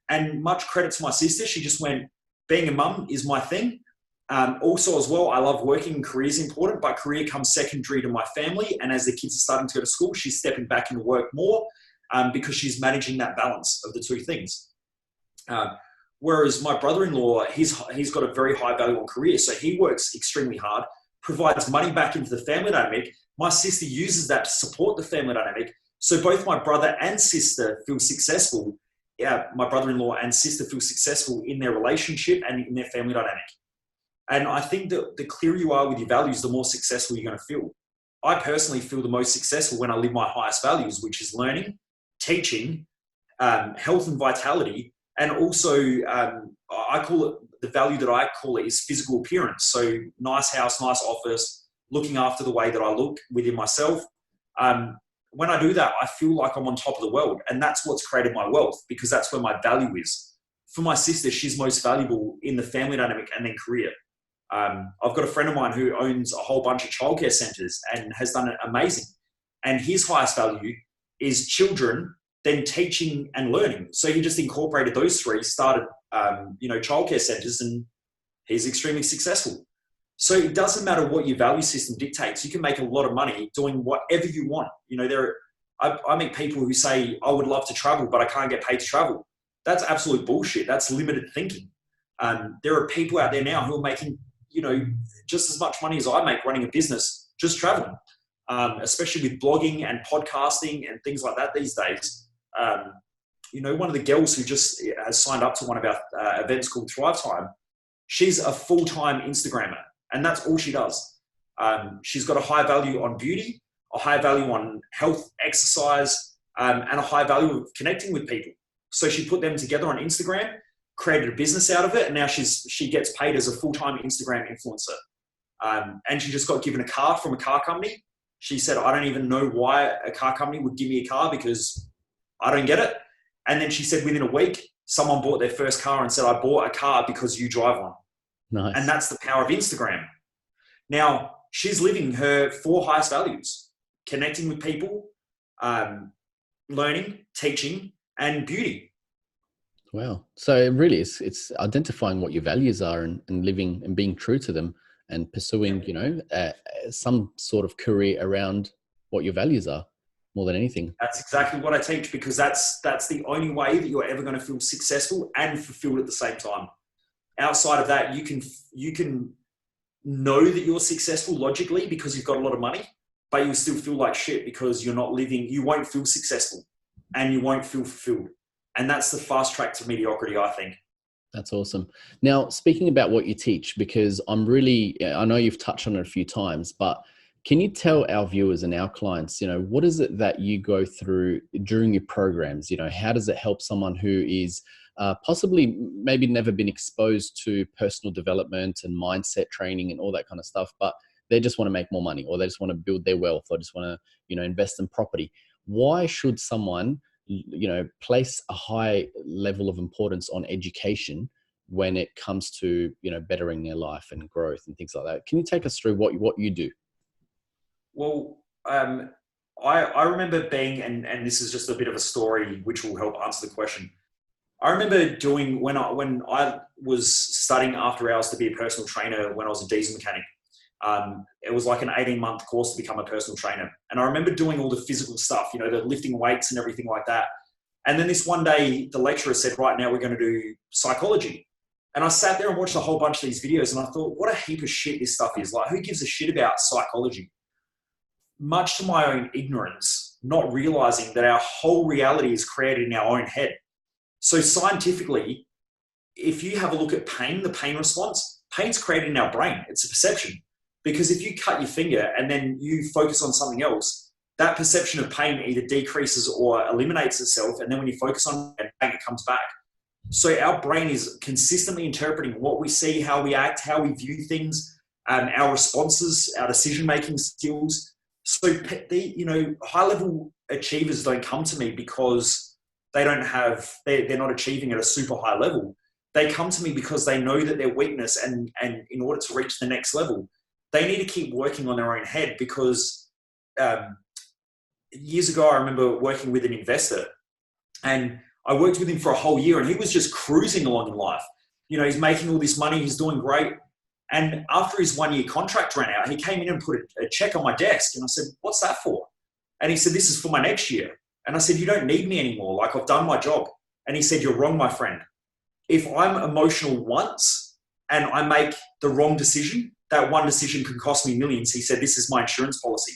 And much credit to my sister. She just went, being a mum is my thing. Also as well, I love working, and career is important, but career comes secondary to my family. And as the kids are starting to go to school, she's stepping back into work more because she's managing that balance of the 2 things. Whereas my brother-in-law, he's got a very high value on career. So he works extremely hard, provides money back into the family dynamic. My sister uses that to support the family dynamic. So both my brother and sister feel successful. Yeah, my brother-in-law and sister feel successful in their relationship and in their family dynamic. And I think that the clearer you are with your values, the more successful you're going to feel. I personally feel the most successful when I live my highest values, which is learning, teaching, health and vitality. And also, I call it, the value that I call it is physical appearance. So nice house, nice office, looking after the way that I look within myself. When I do that, I feel like I'm on top of the world. And that's what's created my wealth, because that's where my value is. For my sister, she's most valuable in the family dynamic and then career. I've got a friend of mine who owns a whole bunch of childcare centers and has done it amazing. And his highest value is children, then teaching and learning. So he just incorporated those 3, started, childcare centers, and he's extremely successful. So it doesn't matter what your value system dictates. You can make a lot of money doing whatever you want. I meet people who say, I would love to travel, but I can't get paid to travel. That's absolute bullshit. That's limited thinking. There are people out there now who are making, just as much money as I make running a business, just traveling, especially with blogging and podcasting and things like that these days. one of the girls who just has signed up to one of our events called Thrive Time, she's a full-time Instagrammer, and that's all she does. She's got a high value on beauty, a high value on health, exercise, and a high value of connecting with people. So she put them together on Instagram, created a business out of it, and now she gets paid as a full-time Instagram influencer. And she just got given a car from a car company. She said, I don't even know why a car company would give me a car because I don't get it. And then she said within a week, someone bought their first car and said, I bought a car because you drive one. Nice. And that's the power of Instagram. Now, she's living her 4 highest values: connecting with people, learning, teaching, and beauty. Wow. So it really is, it's identifying what your values are and living and being true to them and pursuing, some sort of career around what your values are more than anything. That's exactly what I teach, because that's the only way that you're ever going to feel successful and fulfilled at the same time. Outside of that, you can know that you're successful logically because you've got a lot of money, but you'll still feel like shit because you're not living. You won't feel successful and you won't feel fulfilled. And that's the fast track to mediocrity, I think. That's awesome. Now, speaking about what you teach, because I know you've touched on it a few times, but can you tell our viewers and our clients, what is it that you go through during your programs? How does it help someone who is possibly maybe never been exposed to personal development and mindset training and all that kind of stuff, but they just want to make more money, or they just want to build their wealth, or just want to, invest in property? Why should someone, place a high level of importance on education when it comes to, bettering their life and growth and things like that? Can you take us through what you do? Well, I remember being, and this is just a bit of a story which will help answer the question. I remember doing, when I was studying after hours to be a personal trainer when I was a diesel mechanic. It was like an 18-month course to become a personal trainer. And I remember doing all the physical stuff, the lifting weights and everything like that. And then this one day, the lecturer said, right, now we're going to do psychology. And I sat there and watched a whole bunch of these videos and I thought, what a heap of shit this stuff is. Like, who gives a shit about psychology? Much to my own ignorance, not realizing that our whole reality is created in our own head. So scientifically, if you have a look at pain, the pain response, pain's created in our brain. It's a perception. Because if you cut your finger and then you focus on something else, that perception of pain either decreases or eliminates itself. And then when you focus on it, bang, it comes back. So our brain is consistently interpreting what we see, how we act, how we view things, our responses, our decision-making skills. So high-level achievers don't come to me because they're not achieving at a super high level. They come to me because they know that their weakness, and in order to reach the next level, they need to keep working on their own head. Because years ago, I remember working with an investor, and I worked with him for a whole year, and he was just cruising along in life. He's making all this money, he's doing great. And after his 1-year contract ran out, he came in and put a check on my desk. And I said, what's that for? And he said, this is for my next year. And I said, you don't need me anymore. Like, I've done my job. And he said, you're wrong, my friend. If I'm emotional once and I make the wrong decision, that one decision can cost me millions. He said, this is my insurance policy.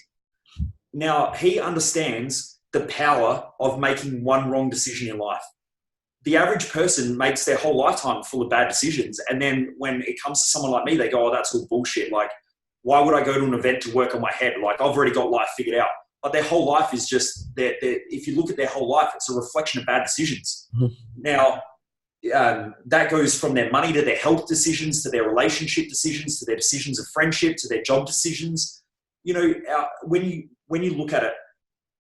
Now, he understands the power of making one wrong decision in life. The average person makes their whole lifetime full of bad decisions. And then when it comes to someone like me, they go, oh, that's all bullshit. Like, why would I go to an event to work on my head? Like, I've already got life figured out. But their whole life is just, if you look at their whole life, it's a reflection of bad decisions. Now, that goes from their money to their health decisions, to their relationship decisions, to their decisions of friendship, to their job decisions. When you look at it,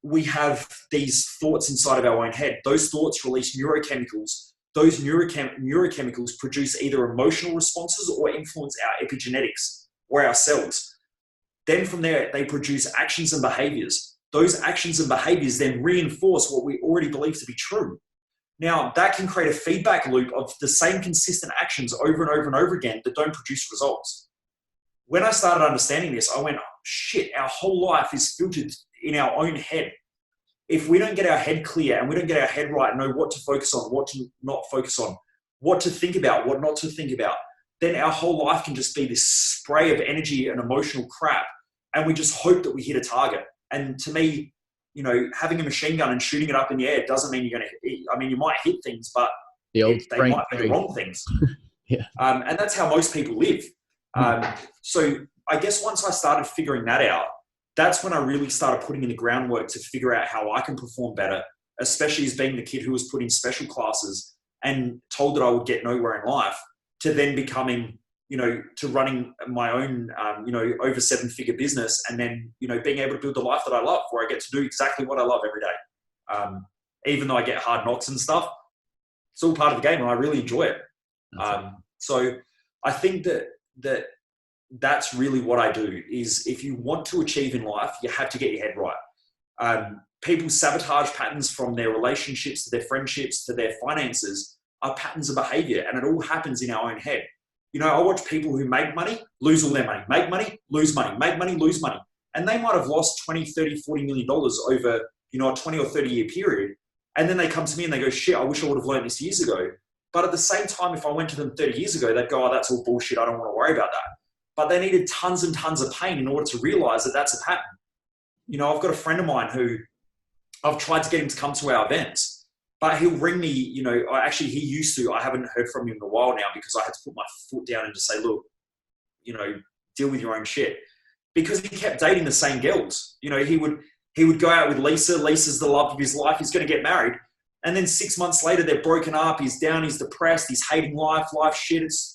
we have these thoughts inside of our own head. Those thoughts release neurochemicals. Those neurochemicals produce either emotional responses or influence our epigenetics or our cells. Then from there, they produce actions and behaviors. Those actions and behaviors then reinforce what we already believe to be true. Now, that can create a feedback loop of the same consistent actions over and over and over again that don't produce results. When I started understanding this, I went, oh, shit, our whole life is filtered in our own head. If we don't get our head clear and we don't get our head right, know what to focus on, what to not focus on, what to think about, what not to think about, then our whole life can just be this spray of energy and emotional crap. And we just hope that we hit a target. And to me, having a machine gun and shooting it up in the air doesn't mean you're going to hit. I mean, you might hit things, but The old they might be the wrong things. Yeah. And that's how most people live. So I guess once I started figuring that out, that's when I really started putting in the groundwork to figure out how I can perform better, especially as being the kid who was put in special classes and told that I would get nowhere in life, to then becoming, to running my own, over 7-figure business, and then, being able to build the life that I love, where I get to do exactly what I love every day. Even though I get hard knocks and stuff, it's all part of the game and I really enjoy it. So I think that's really what I do, is if you want to achieve in life, you have to get your head right. People's sabotage patterns, from their relationships to their friendships to their finances, are patterns of behavior, and it all happens in our own head. I watch people who make money, lose all their money, make money, lose money, make money, lose money. And they might have lost 20, 30, $40 million over, a 20 or 30 year period. And then they come to me and they go, shit, I wish I would have learned this years ago. But at the same time, if I went to them 30 years ago, they'd go, oh, that's all bullshit. I don't want to worry about that. But they needed tons and tons of pain in order to realize that that's a pattern. I've got a friend of mine who I've tried to get him to come to our events, but he'll ring me, he used to, I haven't heard from him in a while now, because I had to put my foot down and just say, look, deal with your own shit. Because he kept dating the same girls. He would go out with Lisa. Lisa's the love of his life. He's going to get married. And then 6 months later, they're broken up. He's down. He's depressed. He's hating life. Life shit. It's,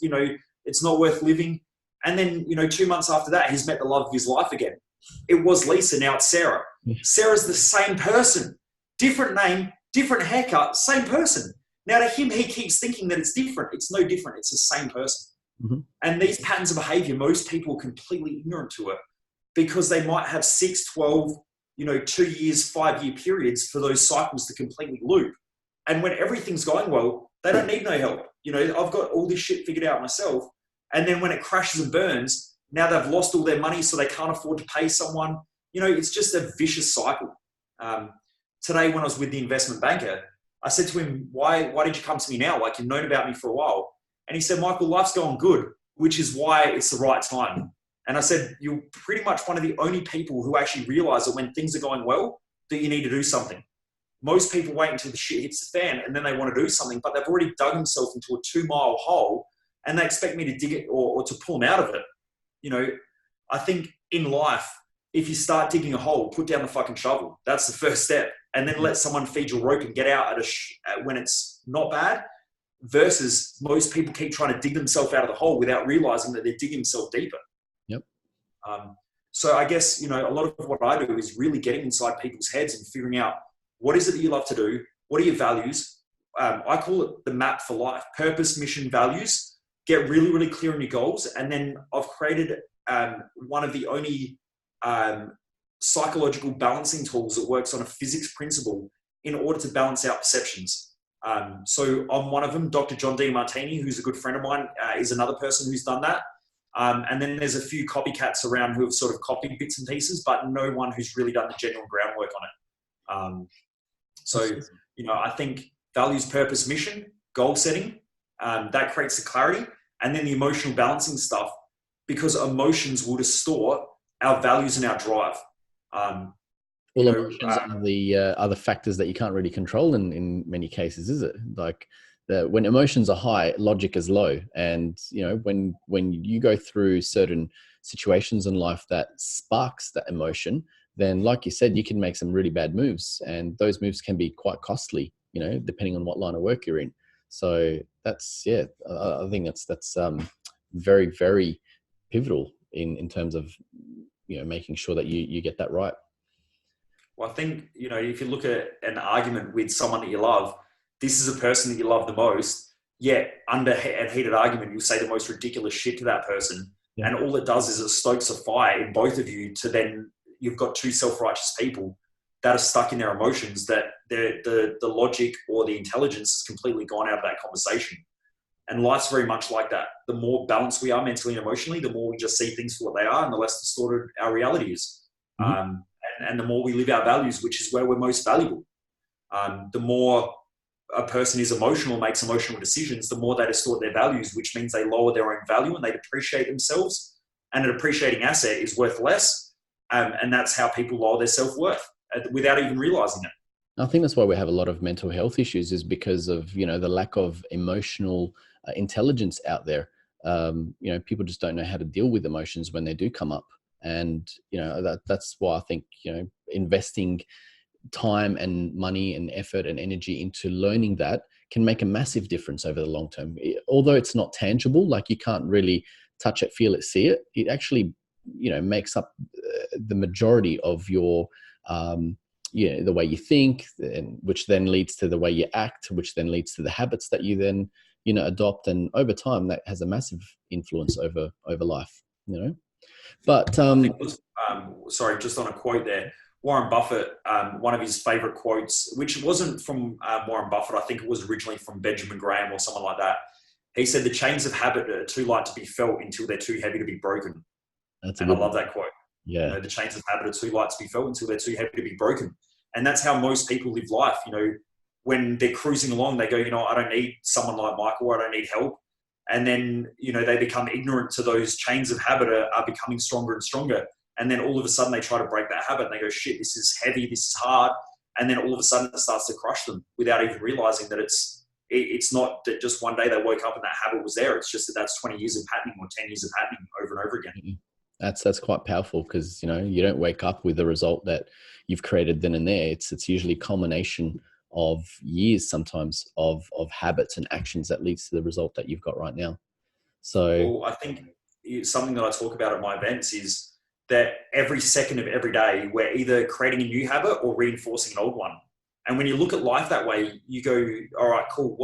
it's not worth living. And then, 2 months after that, he's met the love of his life again. It was Lisa. Now it's Sarah. Sarah's the same person. Different name, different haircut, same person. Now to him, he keeps thinking that it's different. It's no different. It's the same person. Mm-hmm. And these patterns of behavior, most people are completely ignorant to it, because they might have 6, 12, 2 years, 5-year periods for those cycles to completely loop. And when everything's going well, they don't need no help. I've got all this shit figured out myself. And then when it crashes and burns, now they've lost all their money, so they can't afford to pay someone. It's just a vicious cycle. Today, when I was with the investment banker, I said to him, why did you come to me now? Like, you've known about me for a while. And he said, Michael, life's going good, which is why it's the right time. And I said, you're pretty much one of the only people who actually realize that when things are going well, that you need to do something. Most people wait until the shit hits the fan and then they want to do something, but they've already dug themselves into a 2-mile hole and they expect me to dig it or to pull them out of it. I think in life, if you start digging a hole, put down the fucking shovel. That's the first step. And then let someone feed you a rope and get out when it's not bad, versus most people keep trying to dig themselves out of the hole without realizing that they're digging themselves deeper. Yep. So I guess, a lot of what I do is really getting inside people's heads and figuring out, what is it that you love to do? What are your values? I call it the map for life: purpose, mission, values. Get really, really clear on your goals. And then I've created one of the only psychological balancing tools that works on a physics principle in order to balance out perceptions. So on one of them, Dr. John D. Martini, who's a good friend of mine, is another person who's done that. And then there's a few copycats around who have sort of copied bits and pieces, but no one who's really done the genuine groundwork on it. I think values, purpose, mission, goal setting, that creates the clarity. And then the emotional balancing stuff, because emotions will distort our values and our drive. Emotions are the other factors that you can't really control in many cases, is it? Like when emotions are high, logic is low. And, when you go through certain situations in life that sparks that emotion, then like you said, you can make some really bad moves, and those moves can be quite costly, depending on what line of work you're in. So that's, I think that's very, very pivotal in terms of, making sure that you get that right. Well, I think, if you look at an argument with someone that you love, this is a person that you love the most, yet under a heated argument, you'll say the most ridiculous shit to that person. Yeah. And all it does is it stokes a fire in both of you, to then you've got two self-righteous people that are stuck in their emotions, that the logic or the intelligence has completely gone out of that conversation. And life's very much like that. The more balanced we are mentally and emotionally, the more we just see things for what they are, and the less distorted our reality is. Mm-hmm. And the more we live our values, which is where we're most valuable. The more a person is emotional, makes emotional decisions, the more they distort their values, which means they lower their own value and they depreciate themselves. And an appreciating asset is worth less. And that's how people lower their self-worth. without even realizing it. I think that's why we have a lot of mental health issues, is because of, the lack of emotional intelligence out there. People just don't know how to deal with emotions when they do come up. And, that's why I think, investing time and money and effort and energy into learning that can make a massive difference over the long term. Although it's not tangible, like you can't really touch it, feel it, see it, it actually, makes up the majority of your, the way you think, and which then leads to the way you act, which then leads to the habits that you then, adopt. And over time, that has a massive influence over life, But I think it was, sorry, just on a quote there, Warren Buffett, one of his favorite quotes, which wasn't from Warren Buffett, I think it was originally from Benjamin Graham or someone like that. He said, the chains of habit are too light to be felt until they're too heavy to be broken. And I love that quote. Yeah. The chains of habit are too light to be felt until they're too heavy to be broken. And that's how most people live life. When they're cruising along, they go, I don't need someone like Michael, I don't need help. And then, they become ignorant to those chains of habit are becoming stronger and stronger. And then all of a sudden they try to break that habit and they go, shit, this is heavy, this is hard. And then all of a sudden it starts to crush them without even realizing that it's not that just one day they woke up and that habit was there. It's just that's 20 years of patterning or 10 years of patterning over and over again. That's quite powerful, because, you don't wake up with the result that you've created then and there. It's usually a culmination of years sometimes of habits and actions that leads to the result that you've got right now. So I think something that I talk about at my events is that every second of every day, we're either creating a new habit or reinforcing an old one. And when you look at life that way, you go, all right, cool.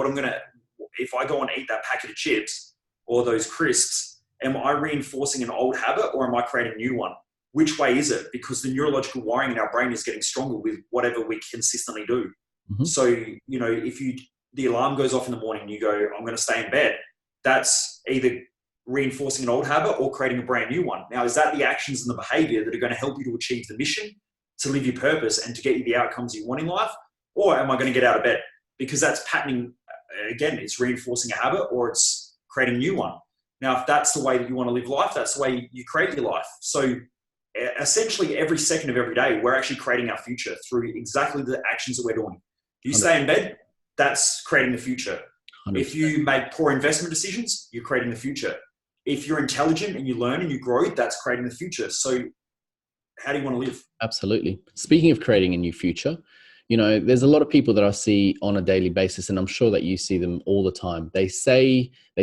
If I go and eat that packet of chips or those crisps, am I reinforcing an old habit or am I creating a new one? Which way is it? Because the neurological wiring in our brain is getting stronger with whatever we consistently do. Mm-hmm. So, if the alarm goes off in the morning and you go, I'm going to stay in bed, that's either reinforcing an old habit or creating a brand new one. Now, is that the actions and the behavior that are going to help you to achieve the mission, to live your purpose and to get you the outcomes you want in life? Or am I going to get out of bed? Because that's patterning, again, it's reinforcing a habit or it's creating a new one. Now, if that's the way that you want to live life, that's the way you create your life. So essentially every second of every day, we're actually creating our future through exactly the actions that we're doing. You stay in bed, that's creating the future. 100%. If you make poor investment decisions, you're creating the future. If you're intelligent and you learn and you grow, that's creating the future. So how do you want to live? Absolutely. Speaking of creating a new future, there's a lot of people that I see on a daily basis, and I'm sure that you see them all the time. They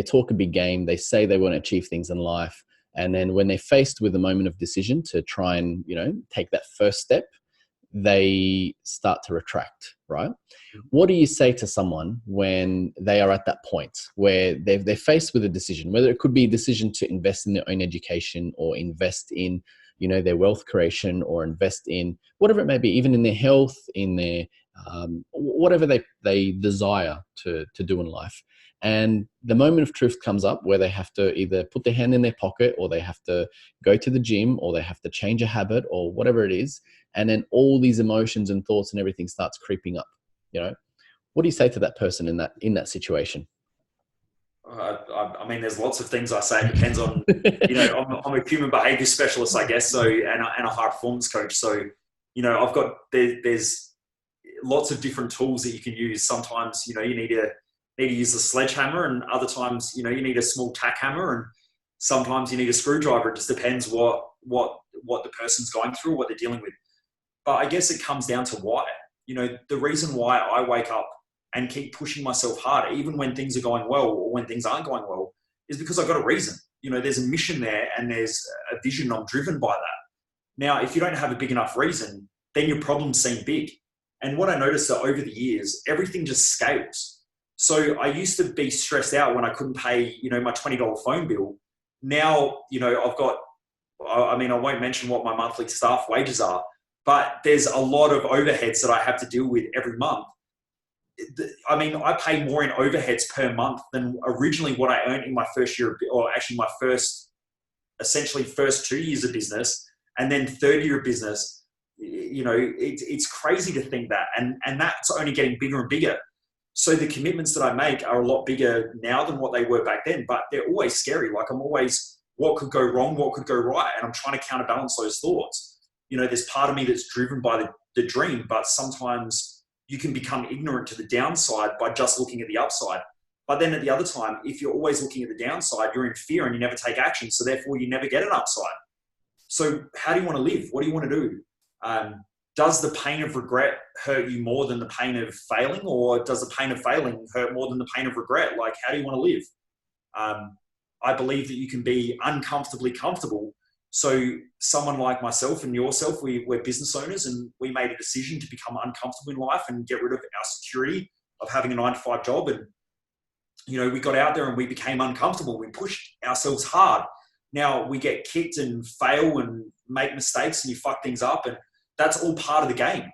talk a big game. They say they want to achieve things in life. And then when they're faced with a moment of decision to try and, take that first step, they start to retract, right? What do you say to someone when they are at that point where they're faced with a decision, whether it could be a decision to invest in their own education or invest in, their wealth creation, or invest in whatever it may be, even in their health, in their, whatever they desire to do in life. And the moment of truth comes up where they have to either put their hand in their pocket, or they have to go to the gym, or they have to change a habit, or whatever it is. And then all these emotions and thoughts and everything starts creeping up. What do you say to that person in that situation? I mean, there's lots of things I say. It depends on, I'm a human behavior specialist, I guess. So, and a high performance coach. So, I've got, there's lots of different tools that you can use. Sometimes, you need to use a sledgehammer, and other times, you need a small tack hammer, and sometimes you need a screwdriver. It just depends what the person's going through, what they're dealing with. But I guess it comes down to why. The reason why I wake up and keep pushing myself harder, even when things are going well or when things aren't going well, is because I've got a reason. There's a mission there and there's a vision. I'm driven by that. Now, if you don't have a big enough reason, then your problems seem big. And what I noticed that over the years, everything just scales. So I used to be stressed out when I couldn't pay, my $20 phone bill. Now, I've got, I won't mention what my monthly staff wages are, but there's a lot of overheads that I have to deal with every month. I pay more in overheads per month than originally what I earned in my first year, or actually my first 2 years of business, and then third year of business. It's crazy to think that. And that's only getting bigger and bigger. So the commitments that I make are a lot bigger now than what they were back then, but they're always scary. Like, I'm always, what could go wrong? What could go right? And I'm trying to counterbalance those thoughts. There's part of me that's driven by the dream, but sometimes you can become ignorant to the downside by just looking at the upside. But then at the other time, if you're always looking at the downside, you're in fear and you never take action. So therefore you never get an upside. So how do you want to live? What do you want to do? Does the pain of regret hurt you more than the pain of failing, or does the pain of failing hurt more than the pain of regret? Like, how do you want to live? I believe that you can be uncomfortably comfortable. So someone like myself and yourself, we're business owners, and we made a decision to become uncomfortable in life and get rid of our security of having a 9-to-5 job. And, we got out there and we became uncomfortable. We pushed ourselves hard. Now we get kicked and fail and make mistakes and you fuck things up, and that's all part of the game.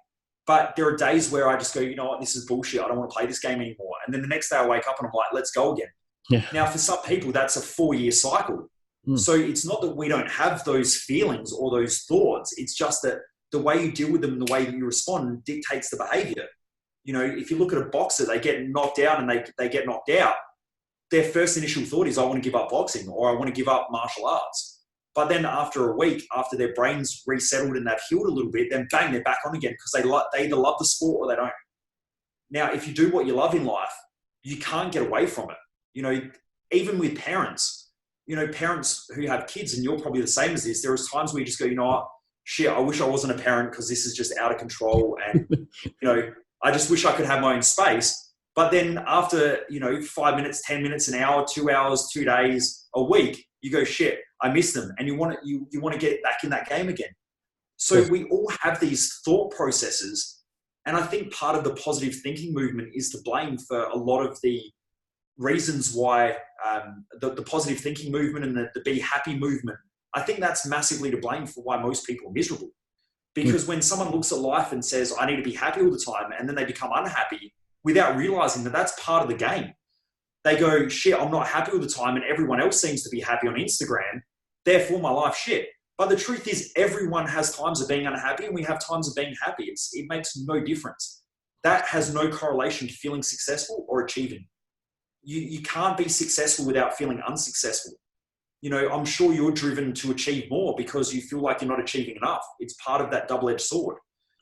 But there are days where I just go, you know what, this is bullshit. I don't want to play this game anymore. And then the next day I wake up and I'm like, let's go again. Yeah. Now for some people, that's a 4-year cycle. So it's not that we don't have those feelings or those thoughts. It's just that the way you deal with them, the way that you respond dictates the behavior. If you look at a boxer, they get knocked out and they get knocked out. Their first initial thought is, I want to give up boxing, or I want to give up martial arts. But then after a week, after their brain's resettled and they've healed a little bit, then bang, they're back on again because they either love the sport or they don't. Now, if you do what you love in life, you can't get away from it. Even with parents, parents who have kids, and you're probably the same as this, there is times where you just go, you know what, shit, I wish I wasn't a parent because this is just out of control. And, I just wish I could have my own space. But then after, 5 minutes, 10 minutes, an hour, 2 hours, 2 days, a week, you go, shit, I miss them. And you want to get back in that game again. So we all have these thought processes. And I think part of the positive thinking movement is to blame for a lot of the reasons why the positive thinking movement and the be happy movement, I think that's massively to blame for why most people are miserable. Because when someone looks at life and says, I need to be happy all the time, and then they become unhappy without realizing that that's part of the game. They go, shit, I'm not happy all the time, and everyone else seems to be happy on Instagram. Therefore, my life's shit. But the truth is, everyone has times of being unhappy, and we have times of being happy. It makes no difference. That has no correlation to feeling successful or achieving. You can't be successful without feeling unsuccessful. I'm sure you're driven to achieve more because you feel like you're not achieving enough. It's part of that double-edged sword.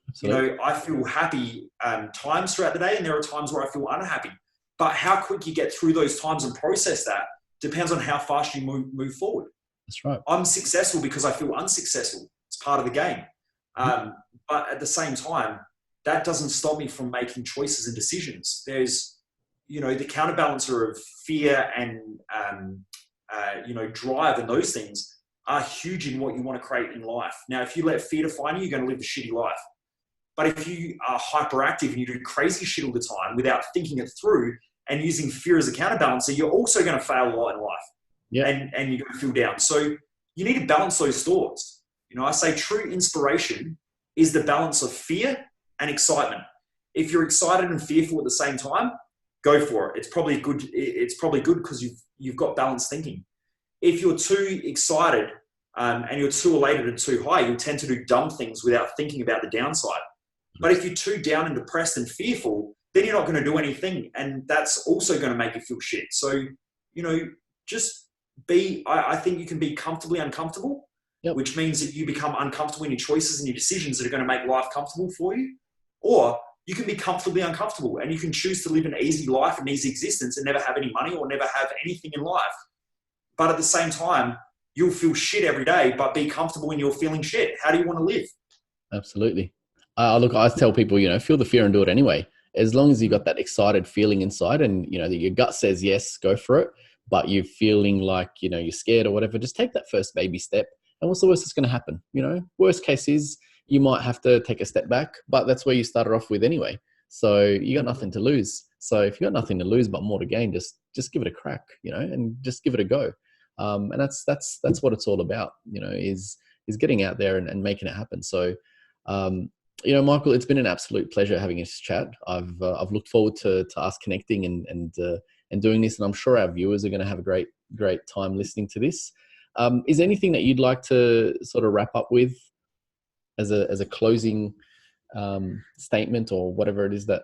Absolutely. I feel happy times throughout the day, and there are times where I feel unhappy. But how quick you get through those times and process that depends on how fast you move forward. That's right. I'm successful because I feel unsuccessful. It's part of the game. But at the same time, that doesn't stop me from making choices and decisions. There's, the counterbalancer of fear and, drive, and those things are huge in what you want to create in life. Now, if you let fear define you, you're going to live a shitty life. But if you are hyperactive and you do crazy shit all the time without thinking it through and using fear as a counterbalancer, you're also going to fail a lot in life. Yeah. And you're going to feel down. So you need to balance those thoughts. I say true inspiration is the balance of fear and excitement. If you're excited and fearful at the same time, go for it. It's probably good. It's probably good because you've got balanced thinking. If you're too excited and you're too elated and too high, you tend to do dumb things without thinking about the downside. But if you're too down and depressed and fearful, then you're not going to do anything. And that's also going to make you feel shit. So, just be, I think you can be comfortably uncomfortable, which means that you become uncomfortable in your choices and your decisions that are going to make life comfortable for you. Or you can be comfortably uncomfortable and you can choose to live an easy life, an easy existence, and never have any money or never have anything in life. But at the same time, you'll feel shit every day, but be comfortable when you're feeling shit. How do you want to live? Absolutely. Look, I tell people, feel the fear and do it anyway. As long as you got that excited feeling inside and, that your gut says yes, go for it. But you're feeling like, you're scared or whatever, just take that first baby step. And what's the worst that's going to happen? Worst case is you might have to take a step back, but that's where you started off with anyway. So you got nothing to lose. So if you got nothing to lose, but more to gain, just give it a crack, and just give it a go. And that's what it's all about, is getting out there and making it happen. So, Michael, it's been an absolute pleasure having this chat. I've looked forward to us connecting and doing this, and I'm sure our viewers are going to have a great time listening to this. Is there anything that you'd like to sort of wrap up with as a closing statement or whatever it is that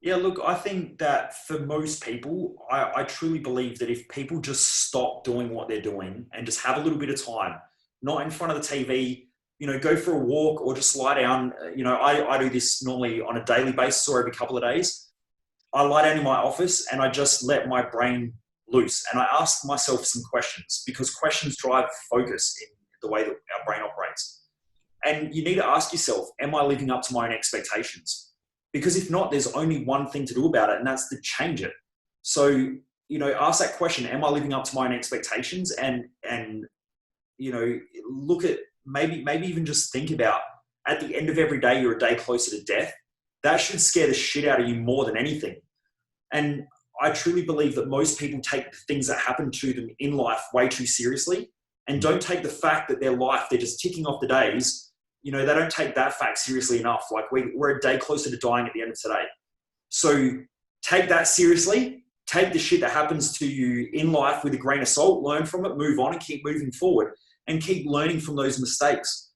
Yeah, look, I think that for most people, I truly believe that if people just stop doing what they're doing and just have a little bit of time, not in front of the TV, go for a walk or just lie down. I do this normally on a daily basis or every couple of days. I lie down in my office and I just let my brain loose. And I ask myself some questions, because questions drive focus in the way that our brain operates. And you need to ask yourself, am I living up to my own expectations? Because if not, there's only one thing to do about it, and that's to change it. So, ask that question, am I living up to my own expectations? And look at, maybe even just think about, at the end of every day, you're a day closer to death. That should scare the shit out of you more than anything. And I truly believe that most people take the things that happen to them in life way too seriously, and don't take the fact that their life, they're just ticking off the days. They don't take that fact seriously enough. Like, we're a day closer to dying at the end of today. So take that seriously. Take the shit that happens to you in life with a grain of salt, learn from it, move on, and keep moving forward, and keep learning from those mistakes.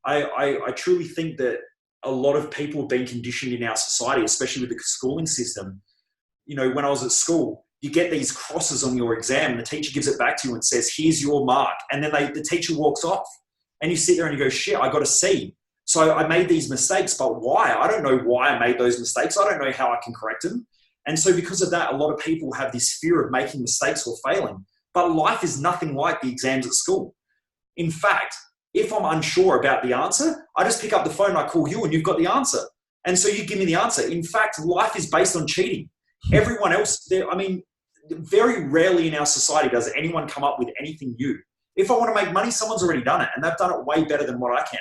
I truly think that a lot of people have been conditioned in our society, especially with the schooling system. When I was at school, you get these crosses on your exam and the teacher gives it back to you and says, here's your mark. And then the teacher walks off and you sit there and you go, shit, I got a C. So I made these mistakes, but why? I don't know why I made those mistakes. I don't know how I can correct them. And so because of that, a lot of people have this fear of making mistakes or failing. But life is nothing like the exams at school. In fact, if I'm unsure about the answer, I just pick up the phone, I call you, and you've got the answer. And so you give me the answer. In fact, life is based on cheating. Everyone else, very rarely in our society does anyone come up with anything new. If I want to make money, someone's already done it, and they've done it way better than what I can.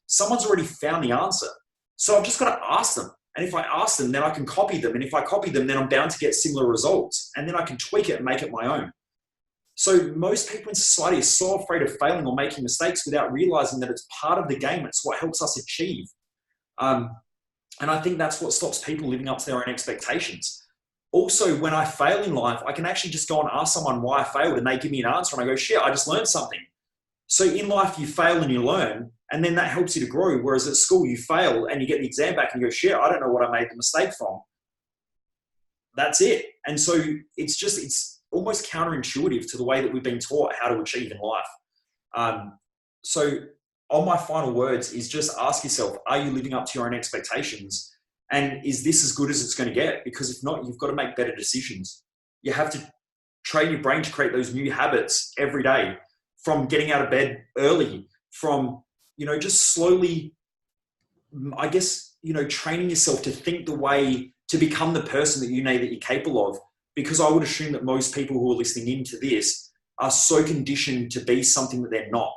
Someone's already found the answer. So I've just got to ask them. And if I ask them, then I can copy them. And if I copy them, then I'm bound to get similar results. And then I can tweak it and make it my own. So most people in society are so afraid of failing or making mistakes without realizing that it's part of the game. It's what helps us achieve. And I think that's what stops people living up to their own expectations. Also, when I fail in life, I can actually just go and ask someone why I failed, and they give me an answer, and I go, shit, I just learned something. So in life, you fail and you learn, and then that helps you to grow. Whereas at school, you fail and you get the exam back and you go, shit, I don't know what I made the mistake from. That's it. And so it's almost counterintuitive to the way that we've been taught how to achieve in life. So on my final words is just ask yourself, are you living up to your own expectations? And is this as good as it's going to get? Because if not, you've got to make better decisions. You have to train your brain to create those new habits every day, from getting out of bed early, from, just slowly, I guess, training yourself to think the way, to become the person that you know that you're capable of. Because I would assume that most people who are listening into this are so conditioned to be something that they're not.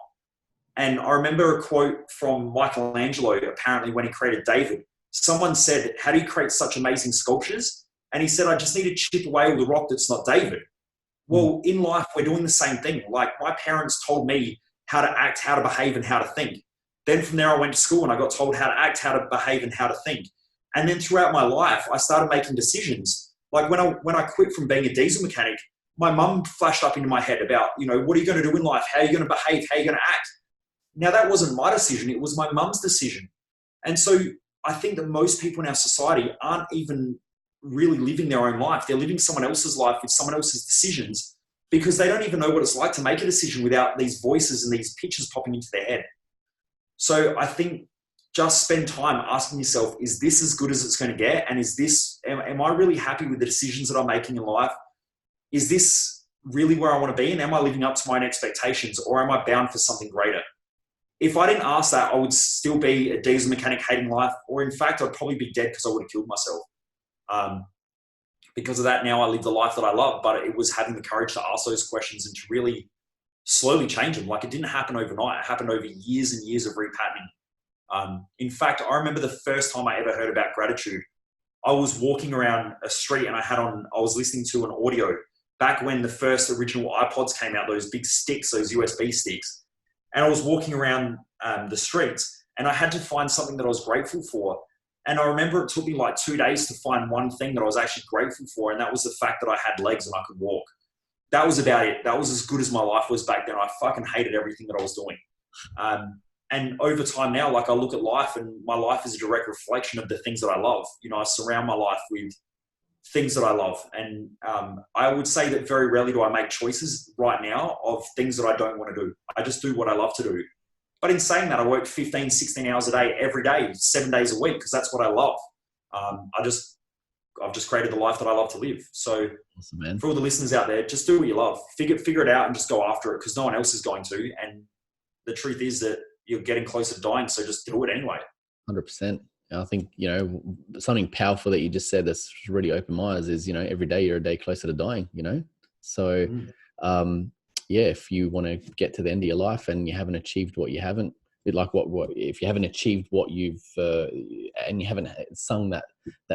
And I remember a quote from Michelangelo, apparently, when he created David. Someone said, how do you create such amazing sculptures? And he said, I just need to chip away all the rock that's not David. Well, in life, we're doing the same thing. Like, my parents told me how to act, how to behave, and how to think. Then from there, I went to school and I got told how to act, how to behave, and how to think. And then throughout my life, I started making decisions. Like when I quit from being a diesel mechanic, my mum flashed up into my head about, what are you going to do in life? How are you going to behave? How are you going to act? Now, that wasn't my decision. It was my mum's decision. And so I think that most people in our society aren't even really living their own life. They're living someone else's life with someone else's decisions, because they don't even know what it's like to make a decision without these voices and these pictures popping into their head. So I think just spend time asking yourself, is this as good as it's going to get? And am I really happy with the decisions that I'm making in life? Is this really where I want to be? And am I living up to my own expectations, or am I bound for something greater? If I didn't ask that, I would still be a diesel mechanic hating life, or in fact, I'd probably be dead because I would have killed myself. Because of that, now I live the life that I love, but it was having the courage to ask those questions and to really slowly change them. Like, it didn't happen overnight. It happened over years and years of repatterning. In fact, I remember the first time I ever heard about gratitude. I was walking around a street and I was listening to an audio back when the first original iPods came out, those big sticks, those USB sticks. And I was walking around the streets and I had to find something that I was grateful for. And I remember it took me like 2 days to find one thing that I was actually grateful for. And that was the fact that I had legs and I could walk. That was about it. That was as good as my life was back then. I fucking hated everything that I was doing. And over time now, like, I look at life and my life is a direct reflection of the things that I love. I surround my life with things that I love. And I would say that very rarely do I make choices right now of things that I don't want to do. I just do what I love to do. But in saying that, I work 15, 16 hours a day, every day, 7 days a week, because that's what I love. I've just created the life that I love to live. So Awesome, man. for all the listeners out there, just do what you love. Figure it out and just go after it, because no one else is going to. And the truth is that you're getting closer to dying, so just do it anyway. 100%. I think, you know, something powerful that you just said that's really opened my eyes is, you know, every day you're a day closer to dying, you know? So, yeah, if you want to get to the end of your life and you haven't achieved what you haven't, like what if you haven't achieved what you've, and you haven't sung that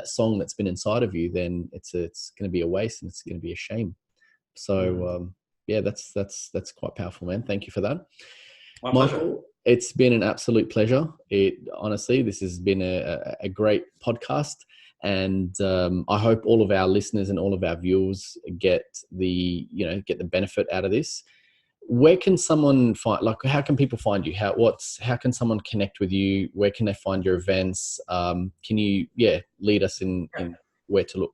song that's been inside of you, then it's going to be a waste and it's going to be a shame. So, yeah, that's quite powerful, man. Thank you for that. My Michael, pleasure. it's been an absolute pleasure. Honestly, this has been a great podcast, and I hope all of our listeners and all of our viewers get the benefit out of this. Where can someone find, like, how can people find you? How can someone connect with you? Where can they find your events? Can you, lead us in where to look?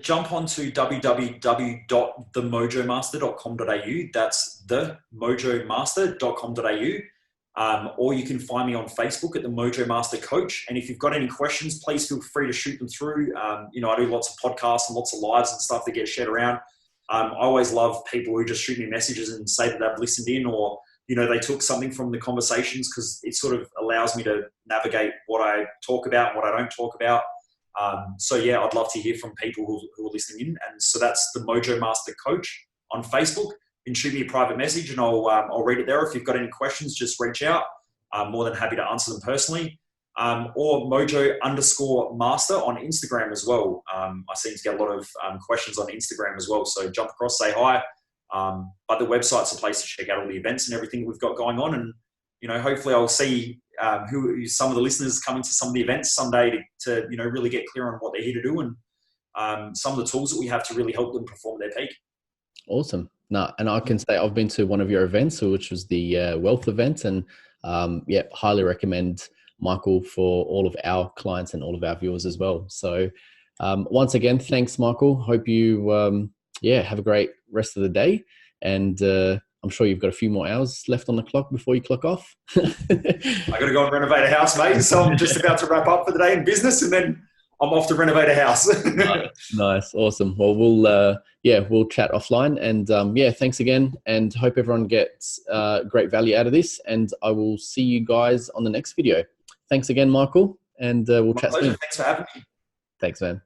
Jump onto www.themojomaster.com.au. That's themojomaster.com.au. Or you can find me on Facebook at the Mojo Master Coach. And if you've got any questions, please feel free to shoot them through. I do lots of podcasts and lots of lives and stuff that get shared around. I always love people who just shoot me messages and say that they've listened in, or, they took something from the conversations, because it sort of allows me to navigate what I talk about and what I don't talk about. So yeah, I'd love to hear from people who are listening in. And so that's the Mojo Master Coach on Facebook. You can shoot me a private message and I'll read it there. If you've got any questions, just reach out. I'm more than happy to answer them personally. Or Mojo_Master on Instagram as well. I seem to get a lot of questions on Instagram as well. So jump across, say hi. But the website's a place to check out all the events and everything we've got going on. And, hopefully I'll see who some of the listeners coming to some of the events someday to really get clear on what they're here to do, and some of the tools that we have to really help them perform their peak. Awesome. No, and I can say I've been to one of your events, which was the wealth event, and highly recommend Michael for all of our clients and all of our viewers as well. So once again, thanks, Michael. Hope you have a great rest of the day, and I'm sure you've got a few more hours left on the clock before you clock off. I got to go and renovate a house, mate. So I'm just about to wrap up for the day in business, and then I'm off to renovate a house. Nice. Awesome. Well, we'll chat offline, and thanks again, and hope everyone gets great value out of this, and I will see you guys on the next video. Thanks again, Michael, and we'll chat soon. Thanks for having me. Thanks, man.